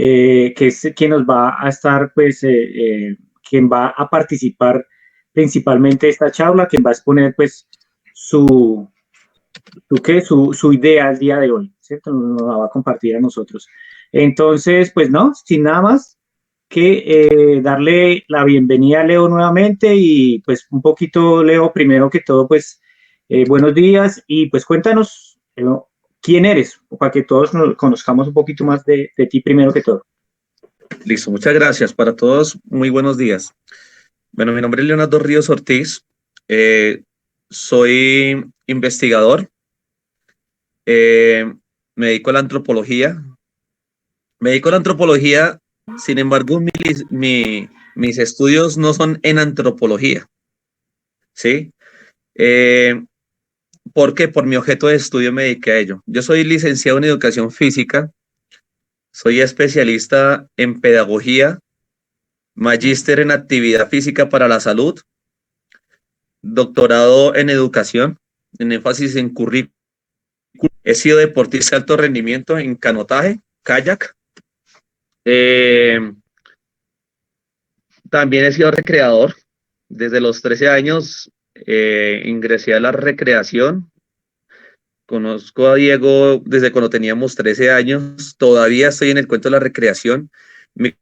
que es quien nos va a estar, pues, quien va a participar principalmente de esta charla, quien va a exponer, pues, su, su idea al día de hoy, ¿cierto? Nos la va a compartir a nosotros. Entonces, pues no, sin nada más que darle la bienvenida a Leo nuevamente y pues un poquito, Leo, primero que todo, pues buenos días y pues cuéntanos quién eres, para que todos nos conozcamos un poquito más de ti primero que todo. Listo, muchas gracias para todos. Muy buenos días. Bueno, mi nombre es Leonardo Ríos Ortiz. Soy investigador. Me dedico a la antropología. Sin embargo, mis estudios no son en antropología. ¿Sí? ¿Por qué? Por mi objeto de estudio me dediqué a ello. Yo soy licenciado en educación física. Soy especialista en pedagogía, magíster en actividad física para la salud, doctorado en educación, en énfasis en currículum. He sido deportista de alto rendimiento en canotaje, kayak. Eh, También he sido recreador. Desde los 13 años ingresé a la recreación. Conozco a Diego desde cuando teníamos 13 años. Todavía estoy en el cuento de la recreación. Mi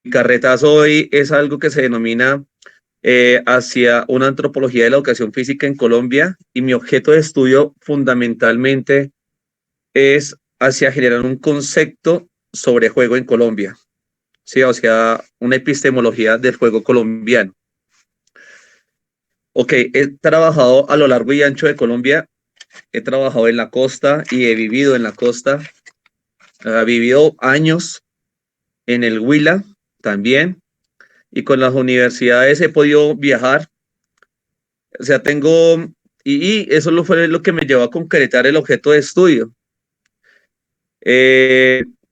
carretazo hoy es algo que se denomina hacia una antropología de la educación física en Colombia, y mi objeto de estudio fundamentalmente es hacia generar un concepto sobre juego en Colombia, ¿sí? O sea, una epistemología del juego colombiano. Ok, he trabajado a lo largo y ancho de Colombia, he trabajado en la costa y he vivido en la costa, he vivido años en el Huila también, y con las universidades he podido viajar. O sea, y eso fue lo que me llevó a concretar el objeto de estudio.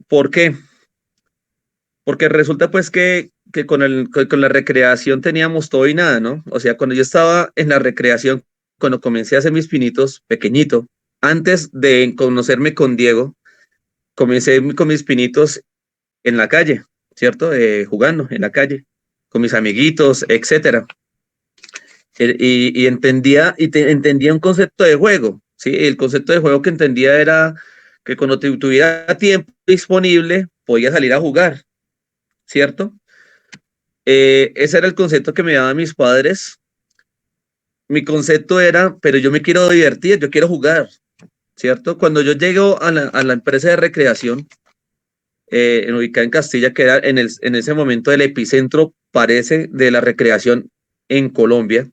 ¿Por qué? Porque resulta pues que con la recreación teníamos todo y nada, ¿no? O sea, cuando yo estaba en la recreación, cuando comencé a hacer mis pinitos, pequeñito, antes de conocerme con Diego, comencé con mis pinitos en la calle, ¿cierto? Jugando en la calle, con mis amiguitos, etcétera. Entendía un concepto de juego, ¿sí? El concepto de juego que entendía era que cuando tuviera tiempo disponible, podía salir a jugar, ¿cierto? Ese era el concepto que me daban mis padres. Mi concepto era, pero yo me quiero divertir, yo quiero jugar, ¿cierto? Cuando yo llego a la empresa de recreación, ubicada en Castilla, que era en ese momento el epicentro, parece, de la recreación en Colombia,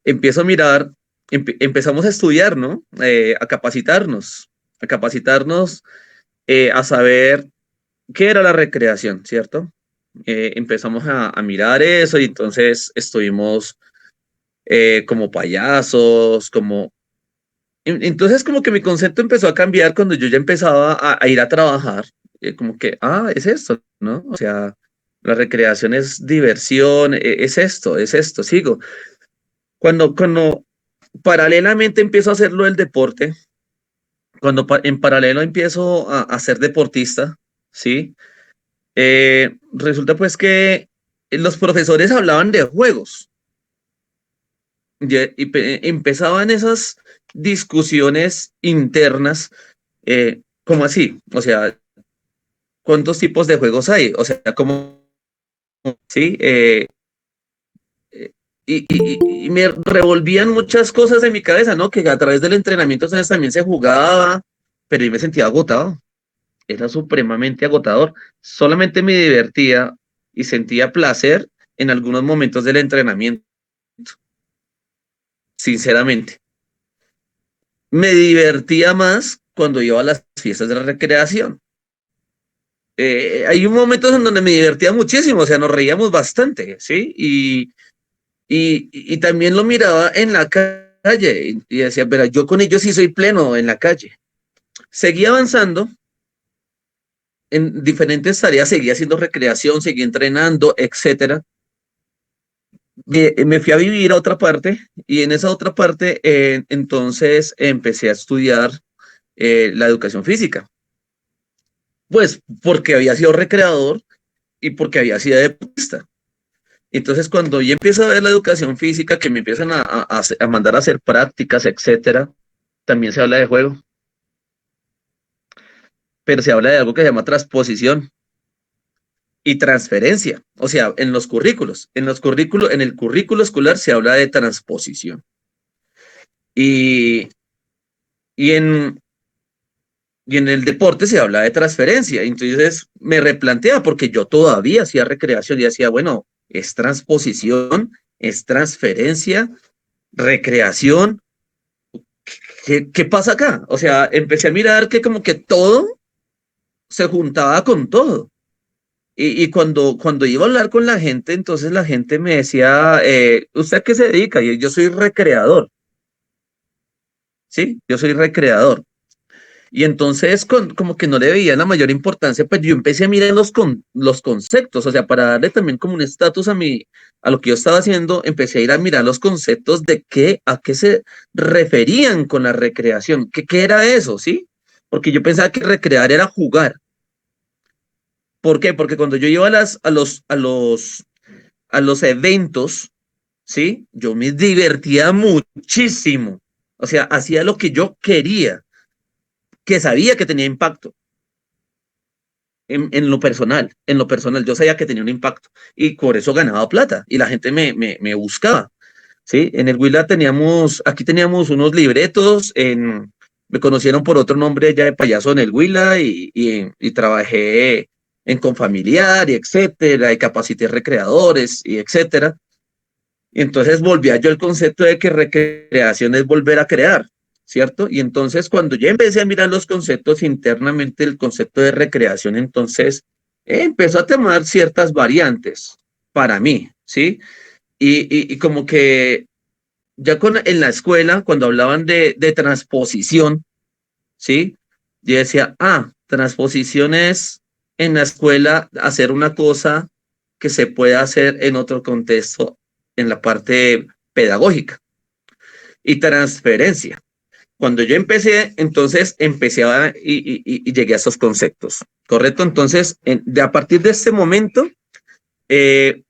empiezo a mirar, empezamos a estudiar, ¿no? A capacitarnos, a saber qué era la recreación, ¿cierto? Empezamos a mirar eso, y entonces estuvimos como payasos, Entonces como que mi concepto empezó a cambiar cuando yo ya empezaba a ir a trabajar, como que, es esto, ¿no? O sea, la recreación es diversión, es esto, sigo. Cuando paralelamente empiezo a hacerlo del deporte, en paralelo empiezo a ser deportista, ¿sí? Resulta pues que los profesores hablaban de juegos, empezaban esas discusiones internas, ¿cómo así? O sea, ¿cuántos tipos de juegos hay? O sea, ¿cómo? Sí, y me revolvían muchas cosas en mi cabeza, ¿no? Que a través del entrenamiento entonces también se jugaba, pero yo me sentía agotado, era supremamente agotador. Solamente me divertía y sentía placer en algunos momentos del entrenamiento, sinceramente. Me divertía más cuando iba a las fiestas de la recreación. Hay un momento en donde me divertía muchísimo, o sea, nos reíamos bastante, ¿sí? Y también lo miraba en la calle y decía, pero yo con ellos sí soy pleno en la calle. Seguí avanzando en diferentes tareas, seguí haciendo recreación, seguí entrenando, etcétera. Me fui a vivir a otra parte, y en esa otra parte entonces empecé a estudiar la educación física. Pues porque había sido recreador y porque había sido deportista. Entonces, cuando yo empiezo a ver la educación física, que me empiezan a mandar a hacer prácticas, etcétera, también se habla de juego, pero se habla de algo que se llama transposición y transferencia. O sea, en los currículos, en el currículo escolar se habla de transposición. Y, y en, y en el deporte se habla de transferencia. Entonces me replantea porque yo todavía hacía recreación y decía, bueno, es transposición, es transferencia, recreación. ¿Qué pasa acá? O sea, empecé a mirar que como que todo se juntaba con todo. Y cuando iba a hablar con la gente, entonces la gente me decía, ¿usted a qué se dedica? Y yo soy recreador, ¿sí? Yo soy recreador. Y entonces como que no le veía la mayor importancia, pues yo empecé a mirar los conceptos, o sea, para darle también como un estatus a lo que yo estaba haciendo, empecé a ir a mirar los conceptos de a qué se referían con la recreación, qué era eso, ¿sí? Porque yo pensaba que recrear era jugar. ¿Por qué? Porque cuando yo iba a los eventos, ¿sí? Yo me divertía muchísimo. O sea, hacía lo que yo quería, que sabía que tenía impacto. En lo personal, yo sabía que tenía un impacto y por eso ganaba plata y la gente me buscaba, ¿sí? En el Huila aquí teníamos unos libretos, me conocieron por otro nombre ya de payaso en el Huila y trabajé en Confamiliar y etcétera, y capacité recreadores y etcétera. Y entonces volvía yo al concepto de que recreación es volver a crear, ¿cierto? Y entonces cuando yo empecé a mirar los conceptos internamente, el concepto de recreación, entonces empezó a tomar ciertas variantes para mí, ¿sí? Y como que ya en la escuela, cuando hablaban de transposición, ¿sí? Yo decía, transposición es en la escuela hacer una cosa que se puede hacer en otro contexto, en la parte pedagógica y transferencia. Cuando yo empecé, entonces empecé y llegué a esos conceptos, ¿correcto? Entonces, a partir de este momento,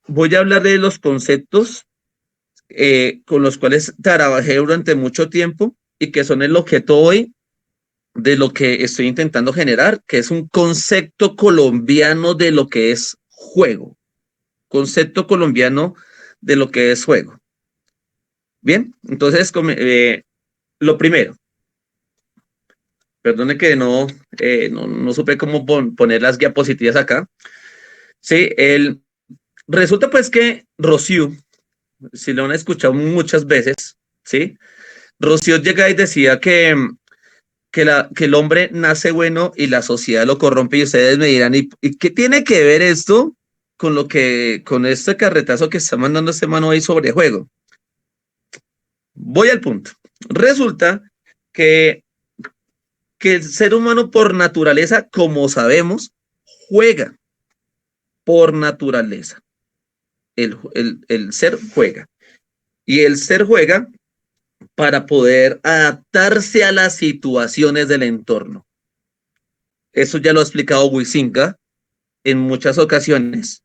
voy a hablar de los conceptos con los cuales trabajé durante mucho tiempo y que son el objeto hoy de lo que estoy intentando generar, que es un concepto colombiano de lo que es juego. Concepto colombiano de lo que es juego. Bien, entonces lo primero, perdone que no supe cómo poner las diapositivas acá. Sí, resulta pues que Rocío, si lo han escuchado muchas veces, ¿sí? Rocío llega y decía que el hombre nace bueno y la sociedad lo corrompe y ustedes me dirán, ¿y qué tiene que ver esto con este carretazo que está mandando este mano ahí sobre juego? Voy al punto. Resulta que, que el ser humano por naturaleza, como sabemos, juega por naturaleza. El ser juega. Y el ser juega para poder adaptarse a las situaciones del entorno. Eso ya lo ha explicado Huizinga en muchas ocasiones.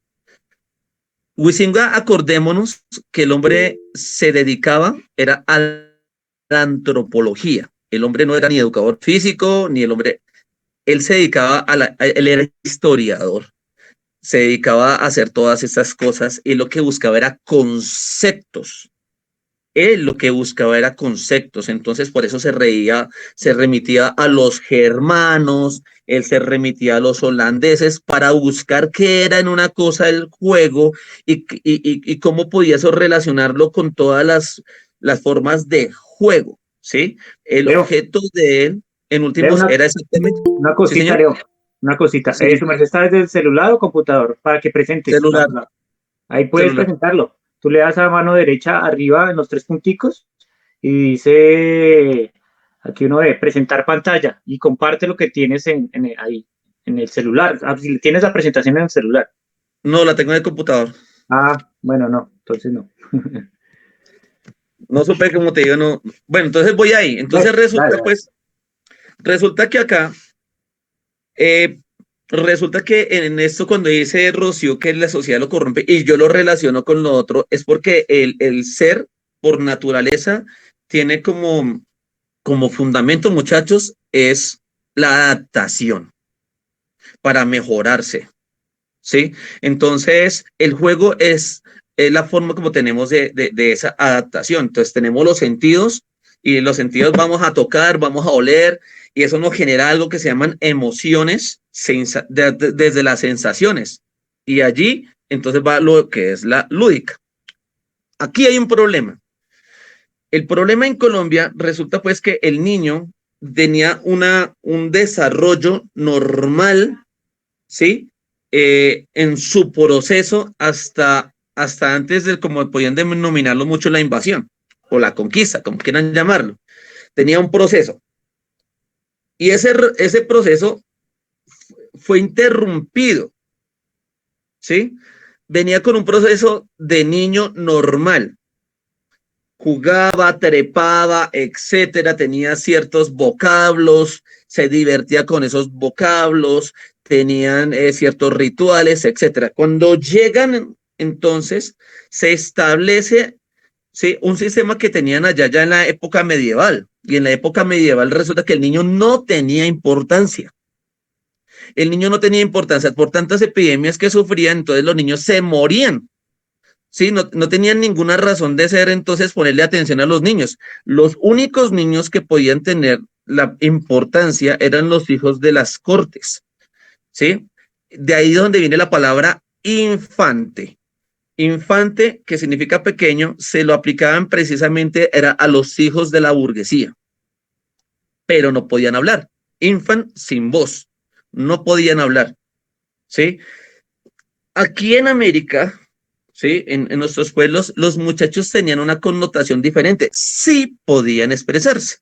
Huizinga, acordémonos que el hombre se dedicaba, era a la antropología. El hombre no era ni educador físico, ni el hombre, él se dedicaba él era historiador, se dedicaba a hacer todas estas cosas y lo que buscaba era conceptos. Él lo que buscaba era conceptos, entonces por eso se remitía a los germanos, él se remitía a los holandeses para buscar qué era en una cosa el juego y cómo podía eso relacionarlo con todas las formas de juego, ¿sí? El Leo, objeto de él, en Leo, últimos, era exactamente, una sí cosita, señor, Leo, una cosita. sí, ¿Su merced está desde el celular o computador? Para que presentes. celular, Ahí puedes celular. presentarlo. Tú le das a mano derecha arriba en los tres punticos y dice, aquí uno ve presentar pantalla y comparte lo que tienes ahí, en el celular. Si tienes la presentación en el celular. No, la tengo en el computador. Bueno, no, entonces no. No supe cómo te digo, no. Bueno, entonces voy ahí. Entonces Dale, dale. resulta que acá, eh, resulta que en esto cuando dice Rocío que la sociedad lo corrompe y yo lo relaciono con lo otro, es porque el ser por naturaleza tiene como fundamento, muchachos, es la adaptación para mejorarse, ¿sí? Entonces, el juego es la forma como tenemos de esa adaptación. Entonces, tenemos los sentidos y los sentidos vamos a tocar, vamos a oler y eso nos genera algo que se llaman emociones desde las sensaciones. Y allí, entonces, va lo que es la lúdica. Aquí hay un problema. El problema en Colombia resulta pues que el niño tenía un desarrollo normal, ¿sí? En su proceso hasta antes de, como podían denominarlo mucho, la invasión o la conquista, como quieran llamarlo. Tenía un proceso. Y ese proceso fue interrumpido, ¿sí? Venía con un proceso de niño normal. Jugaba, trepaba, etcétera, tenía ciertos vocablos, se divertía con esos vocablos, tenían ciertos rituales, etcétera. Cuando llegan, entonces, se establece, ¿sí?, un sistema que tenían allá ya en la época medieval. Y en la época medieval resulta que el niño no tenía importancia. El niño no tenía importancia por tantas epidemias que sufrían, entonces los niños se morían. Sí, no tenían ninguna razón de ser, entonces ponerle atención a los niños. Los únicos niños que podían tener la importancia eran los hijos de las cortes, ¿sí? De ahí donde viene la palabra infante. Infante, que significa pequeño, se lo aplicaban precisamente era a los hijos de la burguesía, pero no podían hablar. Infant sin voz, no podían hablar, ¿sí? Aquí en América, ¿sí?, en nuestros pueblos, los muchachos tenían una connotación diferente. Sí podían expresarse.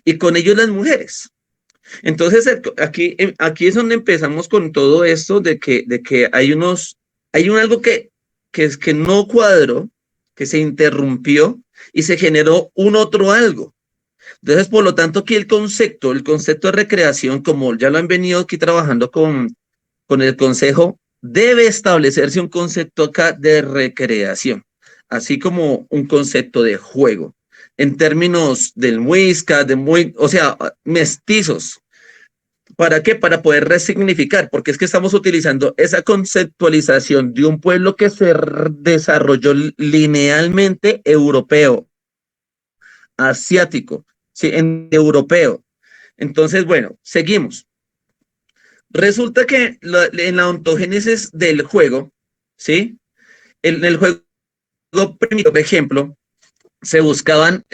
Y con ellos las mujeres. Entonces, aquí es donde empezamos con todo esto de que hay algo que no cuadró, que se interrumpió y se generó un otro algo. Entonces, por lo tanto, aquí el concepto de recreación, como ya lo han venido aquí trabajando con el consejo, debe establecerse un concepto acá de recreación, así como un concepto de juego, en términos del muisca, o sea, mestizos. ¿Para qué? Para poder resignificar, porque es que estamos utilizando esa conceptualización de un pueblo que se desarrolló linealmente europeo, asiático, sí, en europeo. Entonces, bueno, seguimos. Resulta que en la ontogénesis del juego, ¿sí? En el juego primero, por ejemplo, se buscaban,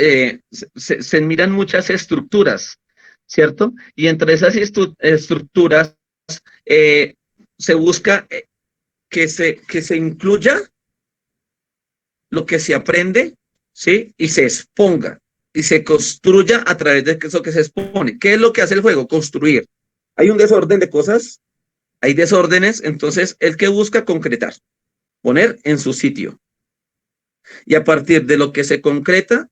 se miran muchas estructuras, ¿cierto? Y entre esas estructuras eh, se busca que se incluya lo que se aprende, ¿sí? Y se exponga y se construya a través de eso que se expone. ¿Qué es lo que hace el juego? Construir. Hay un desorden de cosas, hay desórdenes, entonces el que busca concretar, poner en su sitio. Y a partir de lo que se concreta,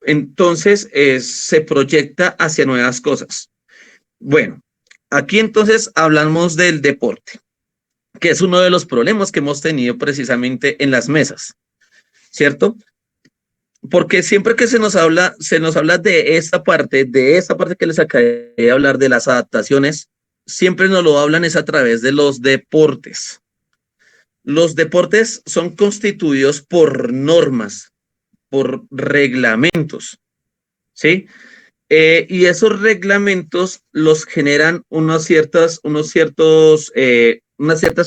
entonces se proyecta hacia nuevas cosas. Bueno, aquí entonces hablamos del deporte, que es uno de los problemas que hemos tenido precisamente en las mesas, ¿cierto? Porque siempre que se nos habla de esta parte que les acabé de hablar de las adaptaciones, siempre nos lo hablan es a través de los deportes. Los deportes son constituidos por normas, por reglamentos, ¿sí? Y esos reglamentos los generan unas ciertas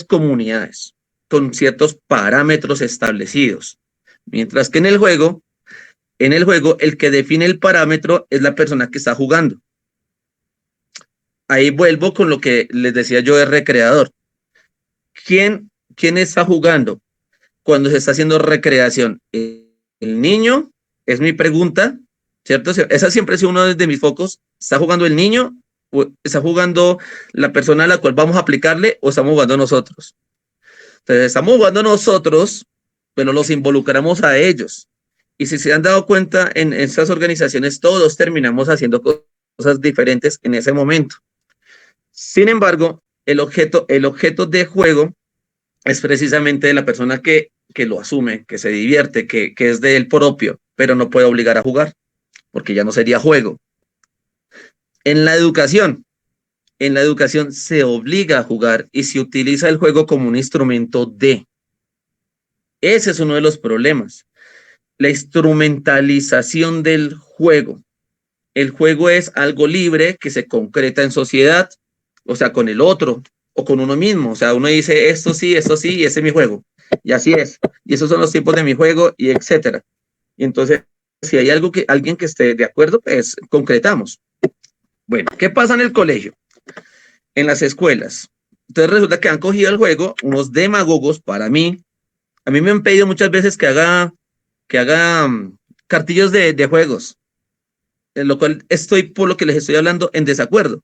comunidades con ciertos parámetros establecidos. Mientras que en el juego, el que define el parámetro es la persona que está jugando. Ahí vuelvo con lo que les decía yo de recreador. ¿Quién está jugando cuando se está haciendo recreación? ¿El niño? Es mi pregunta, ¿cierto? Esa siempre es uno de mis focos. ¿Está jugando el niño? ¿O está jugando la persona a la cual vamos a aplicarle? ¿O estamos jugando nosotros? Entonces, estamos jugando nosotros, pero los involucramos a ellos. Y si se han dado cuenta, en estas organizaciones todos terminamos haciendo cosas diferentes en ese momento. Sin embargo, el objeto de juego es precisamente de la persona que lo asume, que se divierte, que es de él propio, pero no puede obligar a jugar, porque ya no sería juego. En la educación, en la educación se obliga a jugar y se utiliza el juego como un instrumento de. Ese es uno de los problemas. La instrumentalización del juego. El juego es algo libre que se concreta en sociedad, o sea, con el otro o con uno mismo. O sea, uno dice esto sí, y ese es mi juego. Y así es. Y esos son los tiempos de mi juego y etcétera. Y entonces, si hay alguien que esté de acuerdo, pues concretamos. Bueno, ¿qué pasa en el colegio? En las escuelas. Entonces resulta que han cogido el juego unos demagogos para mí. A mí me han pedido muchas veces que haga cartillos de juegos, en lo cual estoy, por lo que les estoy hablando, en desacuerdo.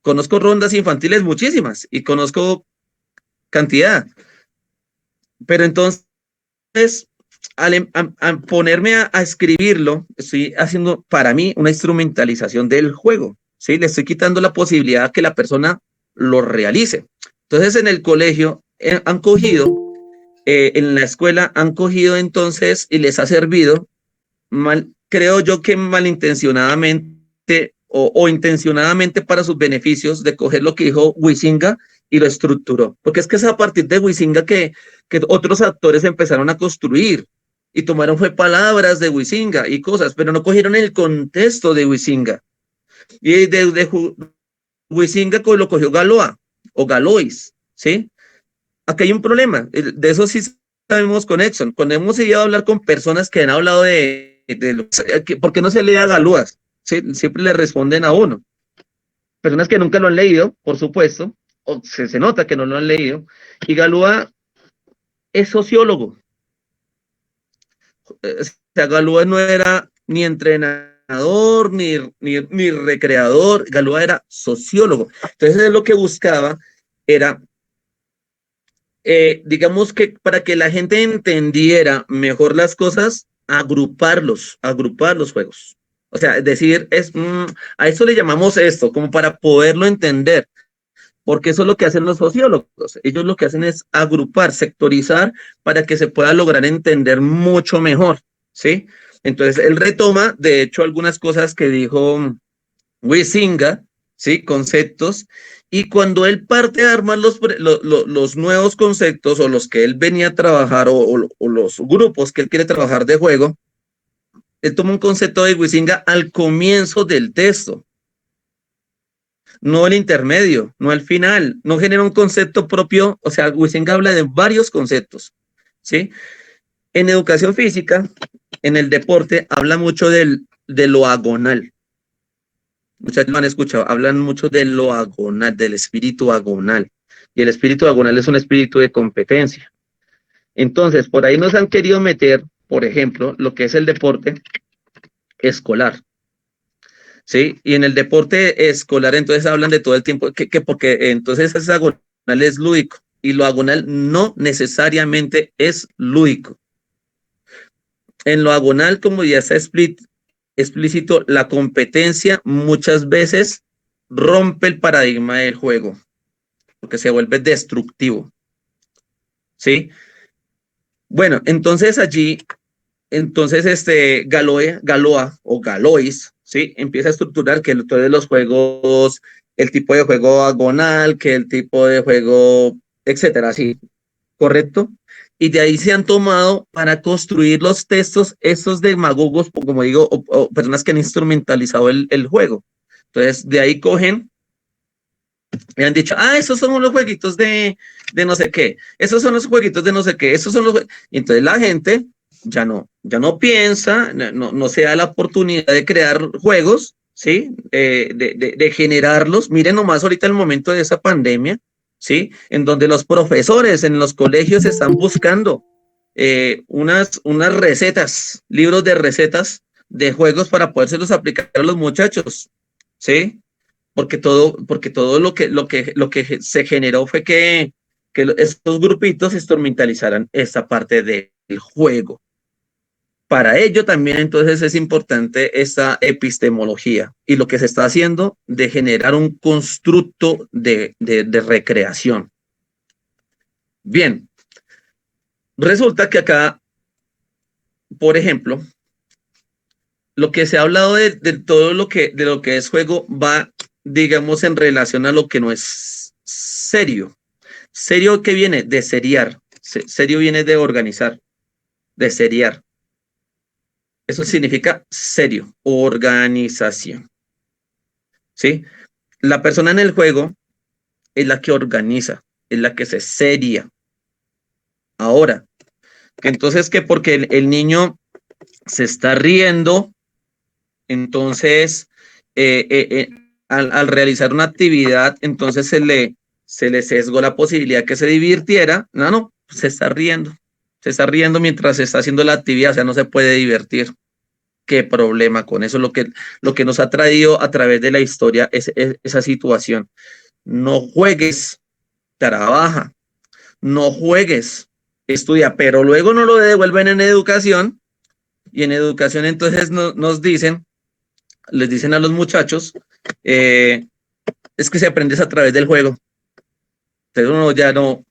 Conozco rondas infantiles muchísimas y conozco cantidad, pero entonces al ponerme a escribirlo, estoy haciendo para mí una instrumentalización del juego, ¿sí? Le estoy quitando la posibilidad a que la persona lo realice. Entonces en el colegio han cogido, en la escuela han cogido entonces y les ha servido mal, creo yo que malintencionadamente o intencionadamente para sus beneficios de coger lo que dijo Huizinga y lo estructuró. Porque es que es a partir de Huizinga que otros actores empezaron a construir y tomaron fue palabras de Huizinga y cosas, pero no cogieron el contexto de Huizinga. Y de Huizinga lo cogió Galois o Galois, ¿sí? Aquí hay un problema, de eso sí sabemos con Exxon. Cuando hemos ido a hablar con personas que han hablado ¿por qué no se lee a Galois? ¿Sí? Siempre le responden a uno. Personas que nunca lo han leído, por supuesto, o se nota que no lo han leído, y Galois es sociólogo. O sea, Galois no era ni entrenador, ni recreador, Galois era sociólogo. Entonces, lo que buscaba era digamos que para que la gente entendiera mejor las cosas, agrupar los juegos. O sea, decir, a eso le llamamos esto, como para poderlo entender, porque eso es lo que hacen los sociólogos. Ellos lo que hacen es agrupar, sectorizar, para que se pueda lograr entender mucho mejor, ¿sí? Entonces, él retoma, de hecho, algunas cosas que dijo Huizinga, ¿sí? Conceptos, y cuando él parte a armar los nuevos conceptos o los que él venía a trabajar o los grupos que él quiere trabajar de juego, él toma un concepto de Huizinga al comienzo del texto, no al intermedio, no al final, no genera un concepto propio, o sea, Huizinga habla de varios conceptos, ¿sí? En educación física, en el deporte, habla mucho de lo agonal. Muchos lo han escuchado, hablan mucho de lo agonal, del espíritu agonal. Y el espíritu agonal es un espíritu de competencia. Entonces, por ahí nos han querido meter, por ejemplo, lo que es el deporte escolar. ¿Sí? Y en el deporte escolar, entonces hablan de todo el tiempo, porque entonces ese agonal es lúdico. Y lo agonal no necesariamente es lúdico. En lo agonal, como ya está explícito, la competencia muchas veces rompe el paradigma del juego, porque se vuelve destructivo. ¿Sí? Bueno, entonces allí, Galois o Galois, ¿sí? Empieza a estructurar que todos los juegos, el tipo de juego agonal, que el tipo de juego, etcétera, ¿sí? ¿Correcto? Y de ahí se han tomado para construir los textos, estos demagogos, como digo, o personas que han instrumentalizado el juego. Entonces, de ahí cogen y han dicho, esos son los jueguitos de no sé qué, esos son los jueguitos de no sé qué, esos son los y entonces la gente ya no piensa, no se da la oportunidad de crear juegos, ¿sí? De generarlos. Miren nomás ahorita el momento de esa pandemia, ¿sí? En donde los profesores en los colegios están buscando unas recetas, libros de recetas de juegos para podérselos aplicar a los muchachos, ¿sí? Porque todo lo que se generó fue que estos grupitos instrumentalizaran esta parte del juego. Para ello también entonces es importante esta epistemología y lo que se está haciendo de generar un constructo de recreación. Bien, resulta que acá, por ejemplo, lo que se ha hablado de todo de lo que es juego va, digamos, en relación a lo que no es serio. Serio que viene de seriar. Serio viene de organizar, de seriar. Eso significa serio, organización. ¿Sí? La persona en el juego es la que organiza, es la que se seria. Ahora, que entonces que porque el niño se está riendo, entonces al realizar una actividad, entonces se le sesgó la posibilidad que se divirtiera. No, no, se está riendo. Se está riendo mientras se está haciendo la actividad, o sea, no se puede divertir. Qué problema con eso, lo que nos ha traído a través de la historia es esa situación. No juegues, trabaja, no juegues, estudia, pero luego no lo devuelven en educación y en educación entonces nos dicen, les dicen a los muchachos, es que se aprendes a través del juego. Entonces uno ya no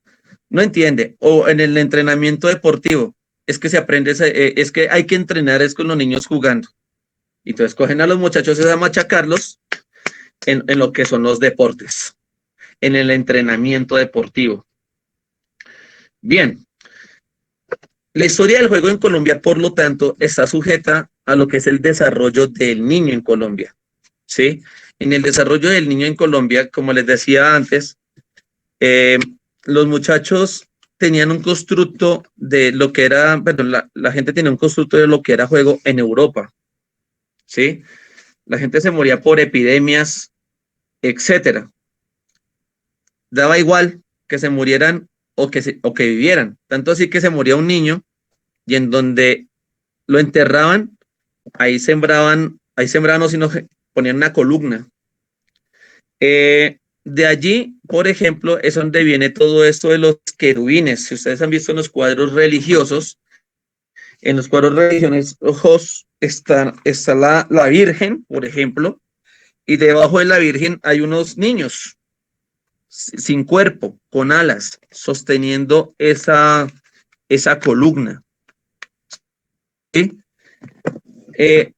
entiende. O en el entrenamiento deportivo, es que se aprende, es que hay que entrenar es con los niños jugando. Y entonces cogen a los muchachos a machacarlos en lo que son los deportes, en el entrenamiento deportivo. Bien, la historia del juego en Colombia, por lo tanto, está sujeta a lo que es el desarrollo del niño en Colombia. ¿Sí? En el desarrollo del niño en Colombia, como les decía antes, eh, los muchachos tenían un constructo de lo que era, bueno, la gente tenía un constructo de lo que era juego en Europa. ¿Sí? La gente se moría por epidemias, etcétera. Daba igual que se murieran o que vivieran. Tanto así que se moría un niño y en donde lo enterraban, ahí sembraban o si no, ponían una columna. De allí, por ejemplo, es donde viene todo esto de los querubines. Si ustedes han visto en los cuadros religiosos, en los cuadros religiosos está la Virgen, por ejemplo, y debajo de la Virgen hay unos niños sin cuerpo, con alas, sosteniendo esa columna. ¿Sí? Eh,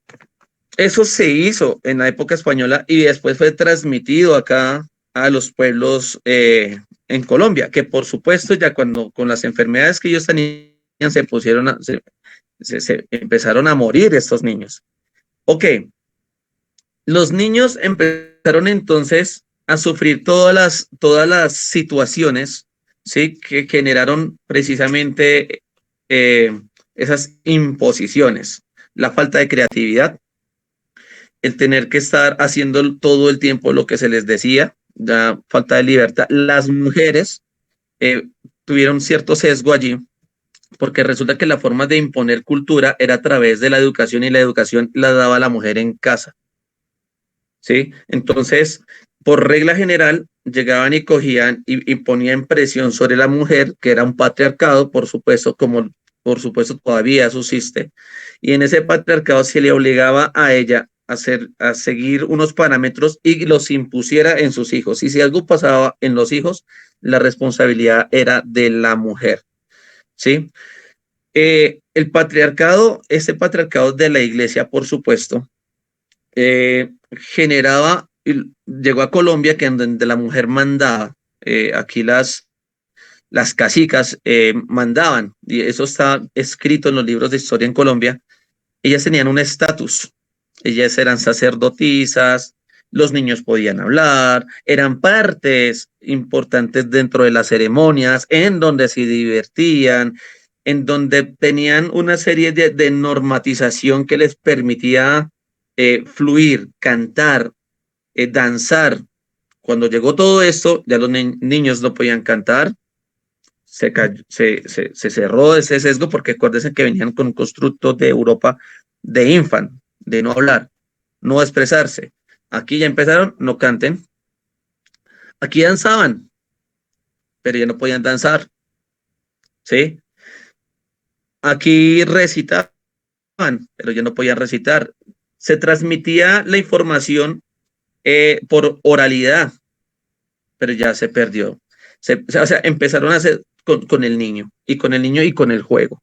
Eso se hizo en la época española y después fue transmitido acá a los pueblos en Colombia, que por supuesto ya cuando con las enfermedades que ellos tenían se pusieron se empezaron a morir estos niños. Ok, los niños empezaron entonces a sufrir todas las situaciones, ¿sí? Que generaron precisamente esas imposiciones, la falta de creatividad, el tener que estar haciendo todo el tiempo lo que se les decía, la falta de libertad. Las mujeres eh, tuvieron cierto sesgo allí, porque resulta que la forma de imponer cultura era a través de la educación y la educación la daba la mujer en casa. ¿Sí? Entonces, por regla general, llegaban y cogían y ponían presión sobre la mujer, que era un patriarcado, por supuesto, como por supuesto todavía subsiste, y en ese patriarcado se le obligaba a ella a seguir unos parámetros y los impusiera en sus hijos. Y si algo pasaba en los hijos, la responsabilidad era de la mujer. ¿Sí? El patriarcado, ese patriarcado de la iglesia, por supuesto, generaba, llegó a Colombia, que en donde la mujer mandaba, aquí las cacicas mandaban, y eso está escrito en los libros de historia en Colombia, ellas tenían un estatus, ellas eran sacerdotisas, los niños podían hablar, eran partes importantes dentro de las ceremonias, en donde se divertían, en donde tenían una serie de normatización que les permitía fluir, cantar, danzar. Cuando llegó todo esto, ya los niños no podían cantar, se cerró ese sesgo porque acuérdense que venían con un constructo de Europa de infant, de no hablar, no expresarse. Aquí ya empezaron, no canten. Aquí danzaban, pero ya no podían danzar, ¿sí? Aquí recitaban, pero ya no podían recitar. Se transmitía la información por oralidad, pero ya se perdió. O sea, empezaron a hacer con el niño y con el niño y con el juego.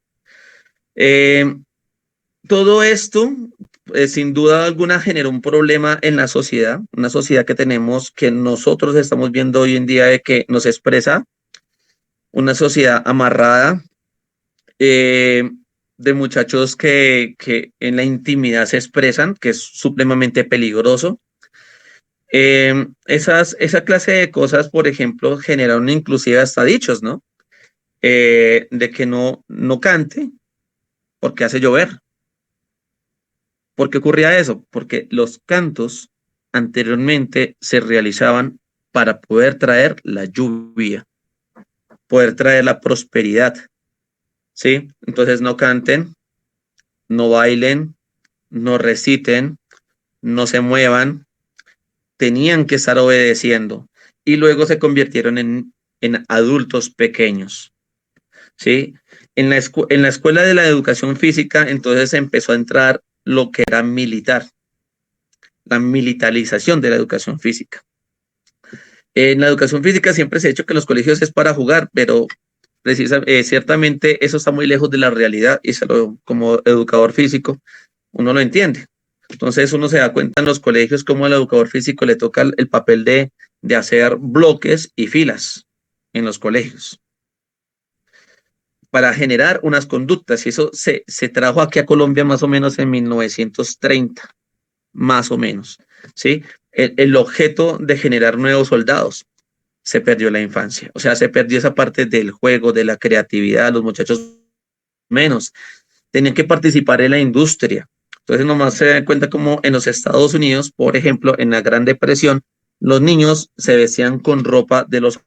Todo esto, sin duda alguna, generó un problema en la sociedad, una sociedad que tenemos, que nosotros estamos viendo hoy en día de que nos expresa, una sociedad amarrada, de muchachos que en la intimidad se expresan, que es supremamente peligroso. Esa clase de cosas, por ejemplo, generaron inclusive hasta dichos, ¿no? De que no cante porque hace llover. ¿Por qué ocurría eso? Porque los cantos anteriormente se realizaban para poder traer la lluvia, poder traer la prosperidad, ¿sí? Entonces no canten, no bailen, no reciten, no se muevan, tenían que estar obedeciendo y luego se convirtieron en adultos pequeños, ¿sí? En la escuela de la educación física entonces empezó a entrar lo que era militar, la militarización de la educación física. En la educación física siempre se ha dicho que los colegios es para jugar, pero ciertamente eso está muy lejos de la realidad y como educador físico uno lo entiende. Entonces uno se da cuenta en los colegios cómo al educador físico le toca el papel de hacer bloques y filas en los colegios para generar unas conductas y eso se trajo aquí a Colombia más o menos en 1930, más o menos, ¿sí? El objeto de generar nuevos soldados. Se perdió la infancia, o sea, se perdió esa parte del juego, de la creatividad, los muchachos menos, tenían que participar en la industria. Entonces nomás se dan cuenta como en los Estados Unidos, por ejemplo, en la Gran Depresión, los niños se vestían con ropa de los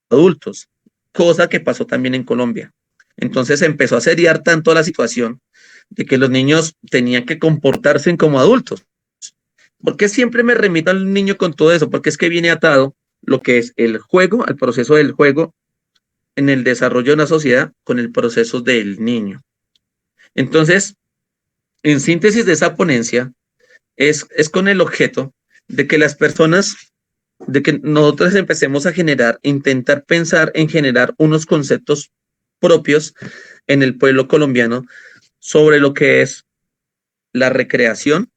adultos, cosa que pasó también en Colombia. Entonces se empezó a seriar tanto la situación de que los niños tenían que comportarse como adultos. ¿Por qué siempre me remito al niño con todo eso? Porque es que viene atado lo que es el juego, al proceso del juego en el desarrollo de una sociedad con el proceso del niño. Entonces, en síntesis de esa ponencia, es con el objeto de que las personas, de que nosotros empecemos a generar, intentar pensar en generar unos conceptos propios en el pueblo colombiano sobre lo que es la recreación,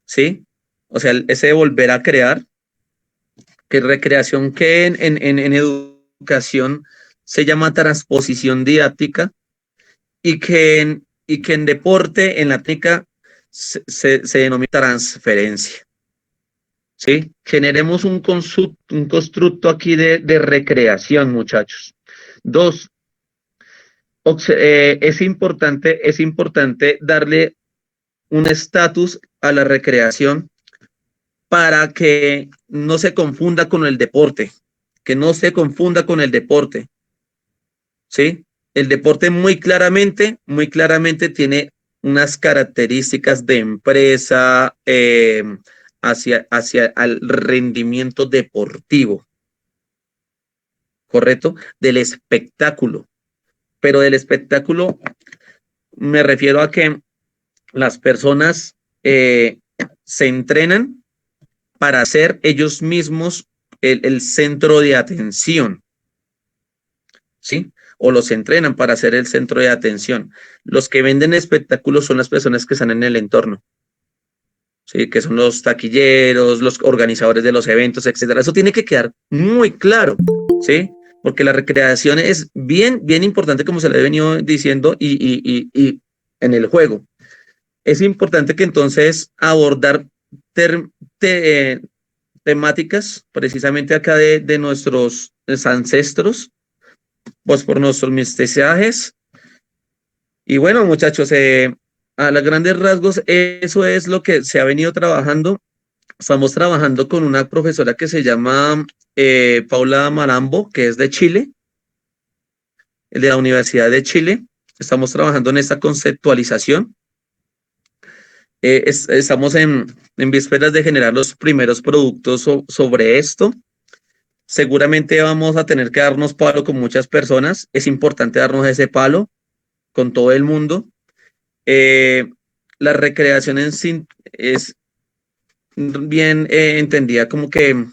¿sí? O sea, ese volver a crear, que recreación que en educación se llama transposición didáctica y que en deporte, en la técnica, se denomina transferencia. ¿Sí? Generemos un constructo aquí de recreación, muchachos. Dos, es importante darle un estatus a la recreación para que no se confunda con el deporte, que no se confunda con el deporte, ¿sí? El deporte muy claramente tiene unas características de empresa hacia el rendimiento deportivo, ¿correcto? Del espectáculo, pero del espectáculo me refiero a que las personas se entrenan para ser ellos mismos el centro de atención, ¿sí? O los entrenan para ser el centro de atención. Los que venden espectáculos son las personas que están en el entorno, ¿sí? Que son los taquilleros, los organizadores de los eventos, etcétera. Eso tiene que quedar muy claro, ¿sí? Porque la recreación es bien importante, como se le ha venido diciendo, y en el juego. Es importante que entonces abordar temáticas precisamente acá de nuestros ancestros, pues por nuestros mestizajes. Y bueno, muchachos, a los grandes rasgos, eso es lo que se ha venido trabajando. Estamos trabajando con una profesora que se llama Paula Marambo, que es de Chile, de la Universidad de Chile. Estamos trabajando en esta conceptualización. Estamos en vísperas de generar los primeros productos sobre esto. Seguramente vamos a tener que darnos palo con muchas personas. Es importante darnos ese palo con todo el mundo. Eh, la recreación en sí es bien entendida como que en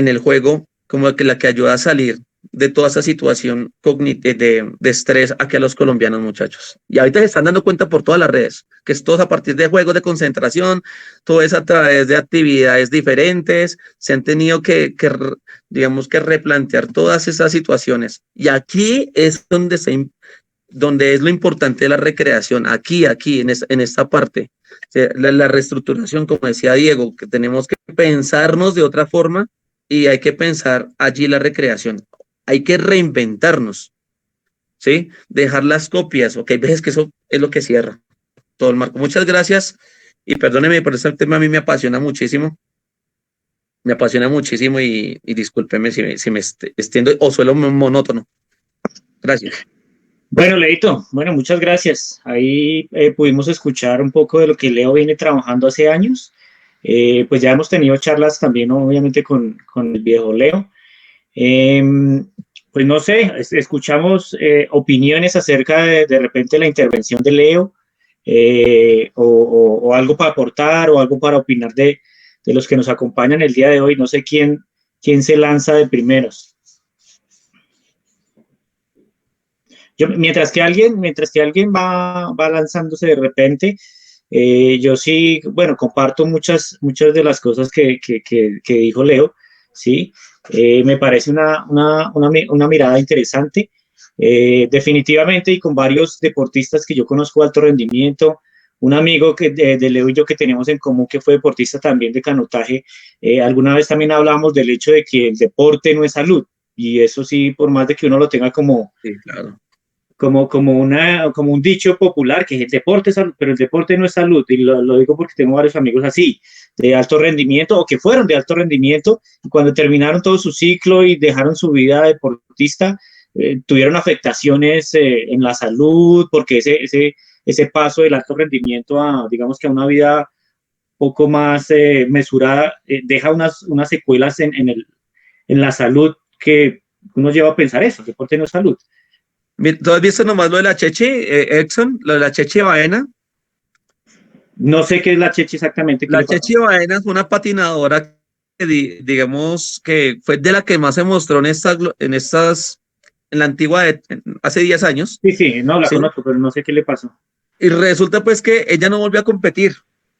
el juego, como que la que ayuda a salir de toda esa situación de estrés aquí a los colombianos, muchachos. Y ahorita se están dando cuenta por todas las redes, que es todo a partir de juegos de concentración, todo es a través de actividades diferentes, se han tenido digamos, que replantear todas esas situaciones. Y aquí es donde es lo importante de la recreación, aquí, en esta parte. O sea, la reestructuración, como decía Diego, que tenemos que pensarnos de otra forma y hay que pensar allí la recreación. Hay que reinventarnos, ¿sí? Dejar las copias, ok, ves que eso es lo que cierra todo el marco. Muchas gracias y perdóneme por este tema, a mí me apasiona muchísimo y discúlpeme si me extiendo o suelo monótono. Gracias. Bueno, Leito, bueno, muchas gracias. Ahí pudimos escuchar un poco de lo que Leo viene trabajando hace años. Pues ya hemos tenido charlas también, obviamente, con el viejo Leo. Eh, pues no sé, escuchamos opiniones acerca de repente la intervención de Leo, o algo para aportar o algo para opinar de los que nos acompañan el día de hoy. No sé quién se lanza de primeros. Mientras que alguien va lanzándose de repente, yo sí, bueno, comparto muchas de las cosas que dijo Leo, ¿sí? Me parece una mirada interesante. Definitivamente, y con varios deportistas que yo conozco de alto rendimiento, un amigo de Leo y yo que tenemos en común, que fue deportista también de canotaje, alguna vez también hablábamos del hecho de que el deporte no es salud, y eso sí, por más de que uno lo tenga Sí, claro. como un dicho popular, que el deporte es salud, pero el deporte no es salud, y lo digo porque tengo varios amigos así, de alto rendimiento, o que fueron de alto rendimiento, y cuando terminaron todo su ciclo y dejaron su vida deportista, tuvieron afectaciones en la salud, porque ese paso del alto rendimiento a, digamos que a una vida poco más mesurada, deja unas secuelas en la salud que uno lleva a pensar eso, el deporte no es salud. ¿Tú has visto nomás lo de la Cheche, Exxon? Lo de la Cheche Baena. No sé qué es la Chechi exactamente, qué La le pasó. Cheche Baena fue una patinadora que digamos que fue de la que más se mostró en la antigua, hace 10 años, Sí, sí, no la ¿sí? conozco, pero no sé qué le pasó. Y resulta pues que ella no volvió a competir,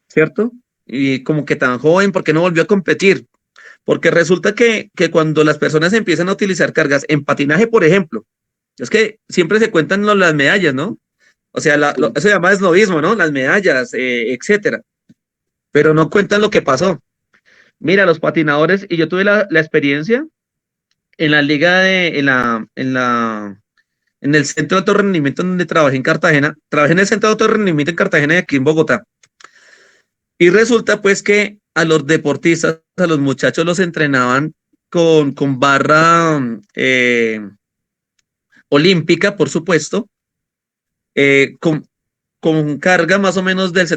¿cierto? Y como que tan joven, ¿por qué no volvió a competir? Porque resulta que cuando las personas empiezan a utilizar cargas en patinaje, por ejemplo, es que siempre se cuentan las medallas, ¿no? O sea, eso se llama esnovismo, ¿no? Las medallas, etcétera. Pero no cuentan lo que pasó. Mira, los patinadores, y yo tuve la experiencia en la liga en el centro de alto rendimiento donde trabajé en Cartagena. Trabajé en el centro de alto rendimiento en Cartagena y aquí en Bogotá. Y resulta pues que a los deportistas, a los muchachos los entrenaban con barra olímpica, por supuesto, eh, con, con carga más o menos del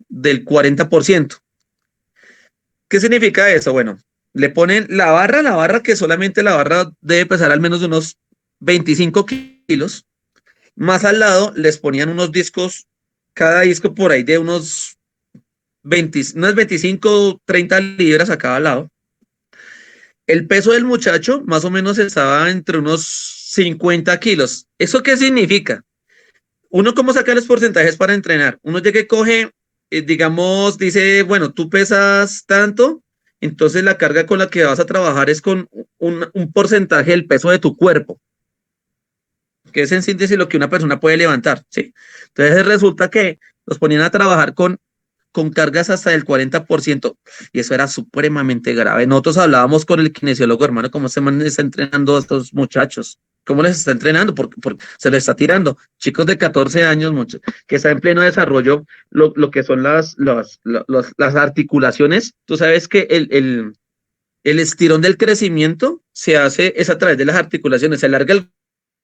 40%. ¿Qué significa eso? Bueno, le ponen la barra que solamente la barra debe pesar al menos de unos 25 kilos. Más al lado les ponían unos discos, cada disco por ahí de unos 20, unas 25, 30 libras a cada lado. El peso del muchacho más o menos estaba entre unos 50 kilos. ¿Eso qué significa? Uno, ¿cómo saca los porcentajes para entrenar? Uno llega y coge, digamos, dice, bueno, tú pesas tanto, entonces la carga con la que vas a trabajar es con un porcentaje del peso de tu cuerpo, que es en síntesis lo que una persona puede levantar, ¿sí? Entonces resulta que los ponían a trabajar con cargas hasta del 40% y eso era supremamente grave. Nosotros hablábamos con el kinesiólogo, hermano, cómo se está entrenando a estos muchachos, cómo les está entrenando, porque se les está tirando. Chicos de 14 años, que están en pleno desarrollo, lo que son las articulaciones. Tú sabes que el estirón del crecimiento se hace es a través de las articulaciones, se alarga el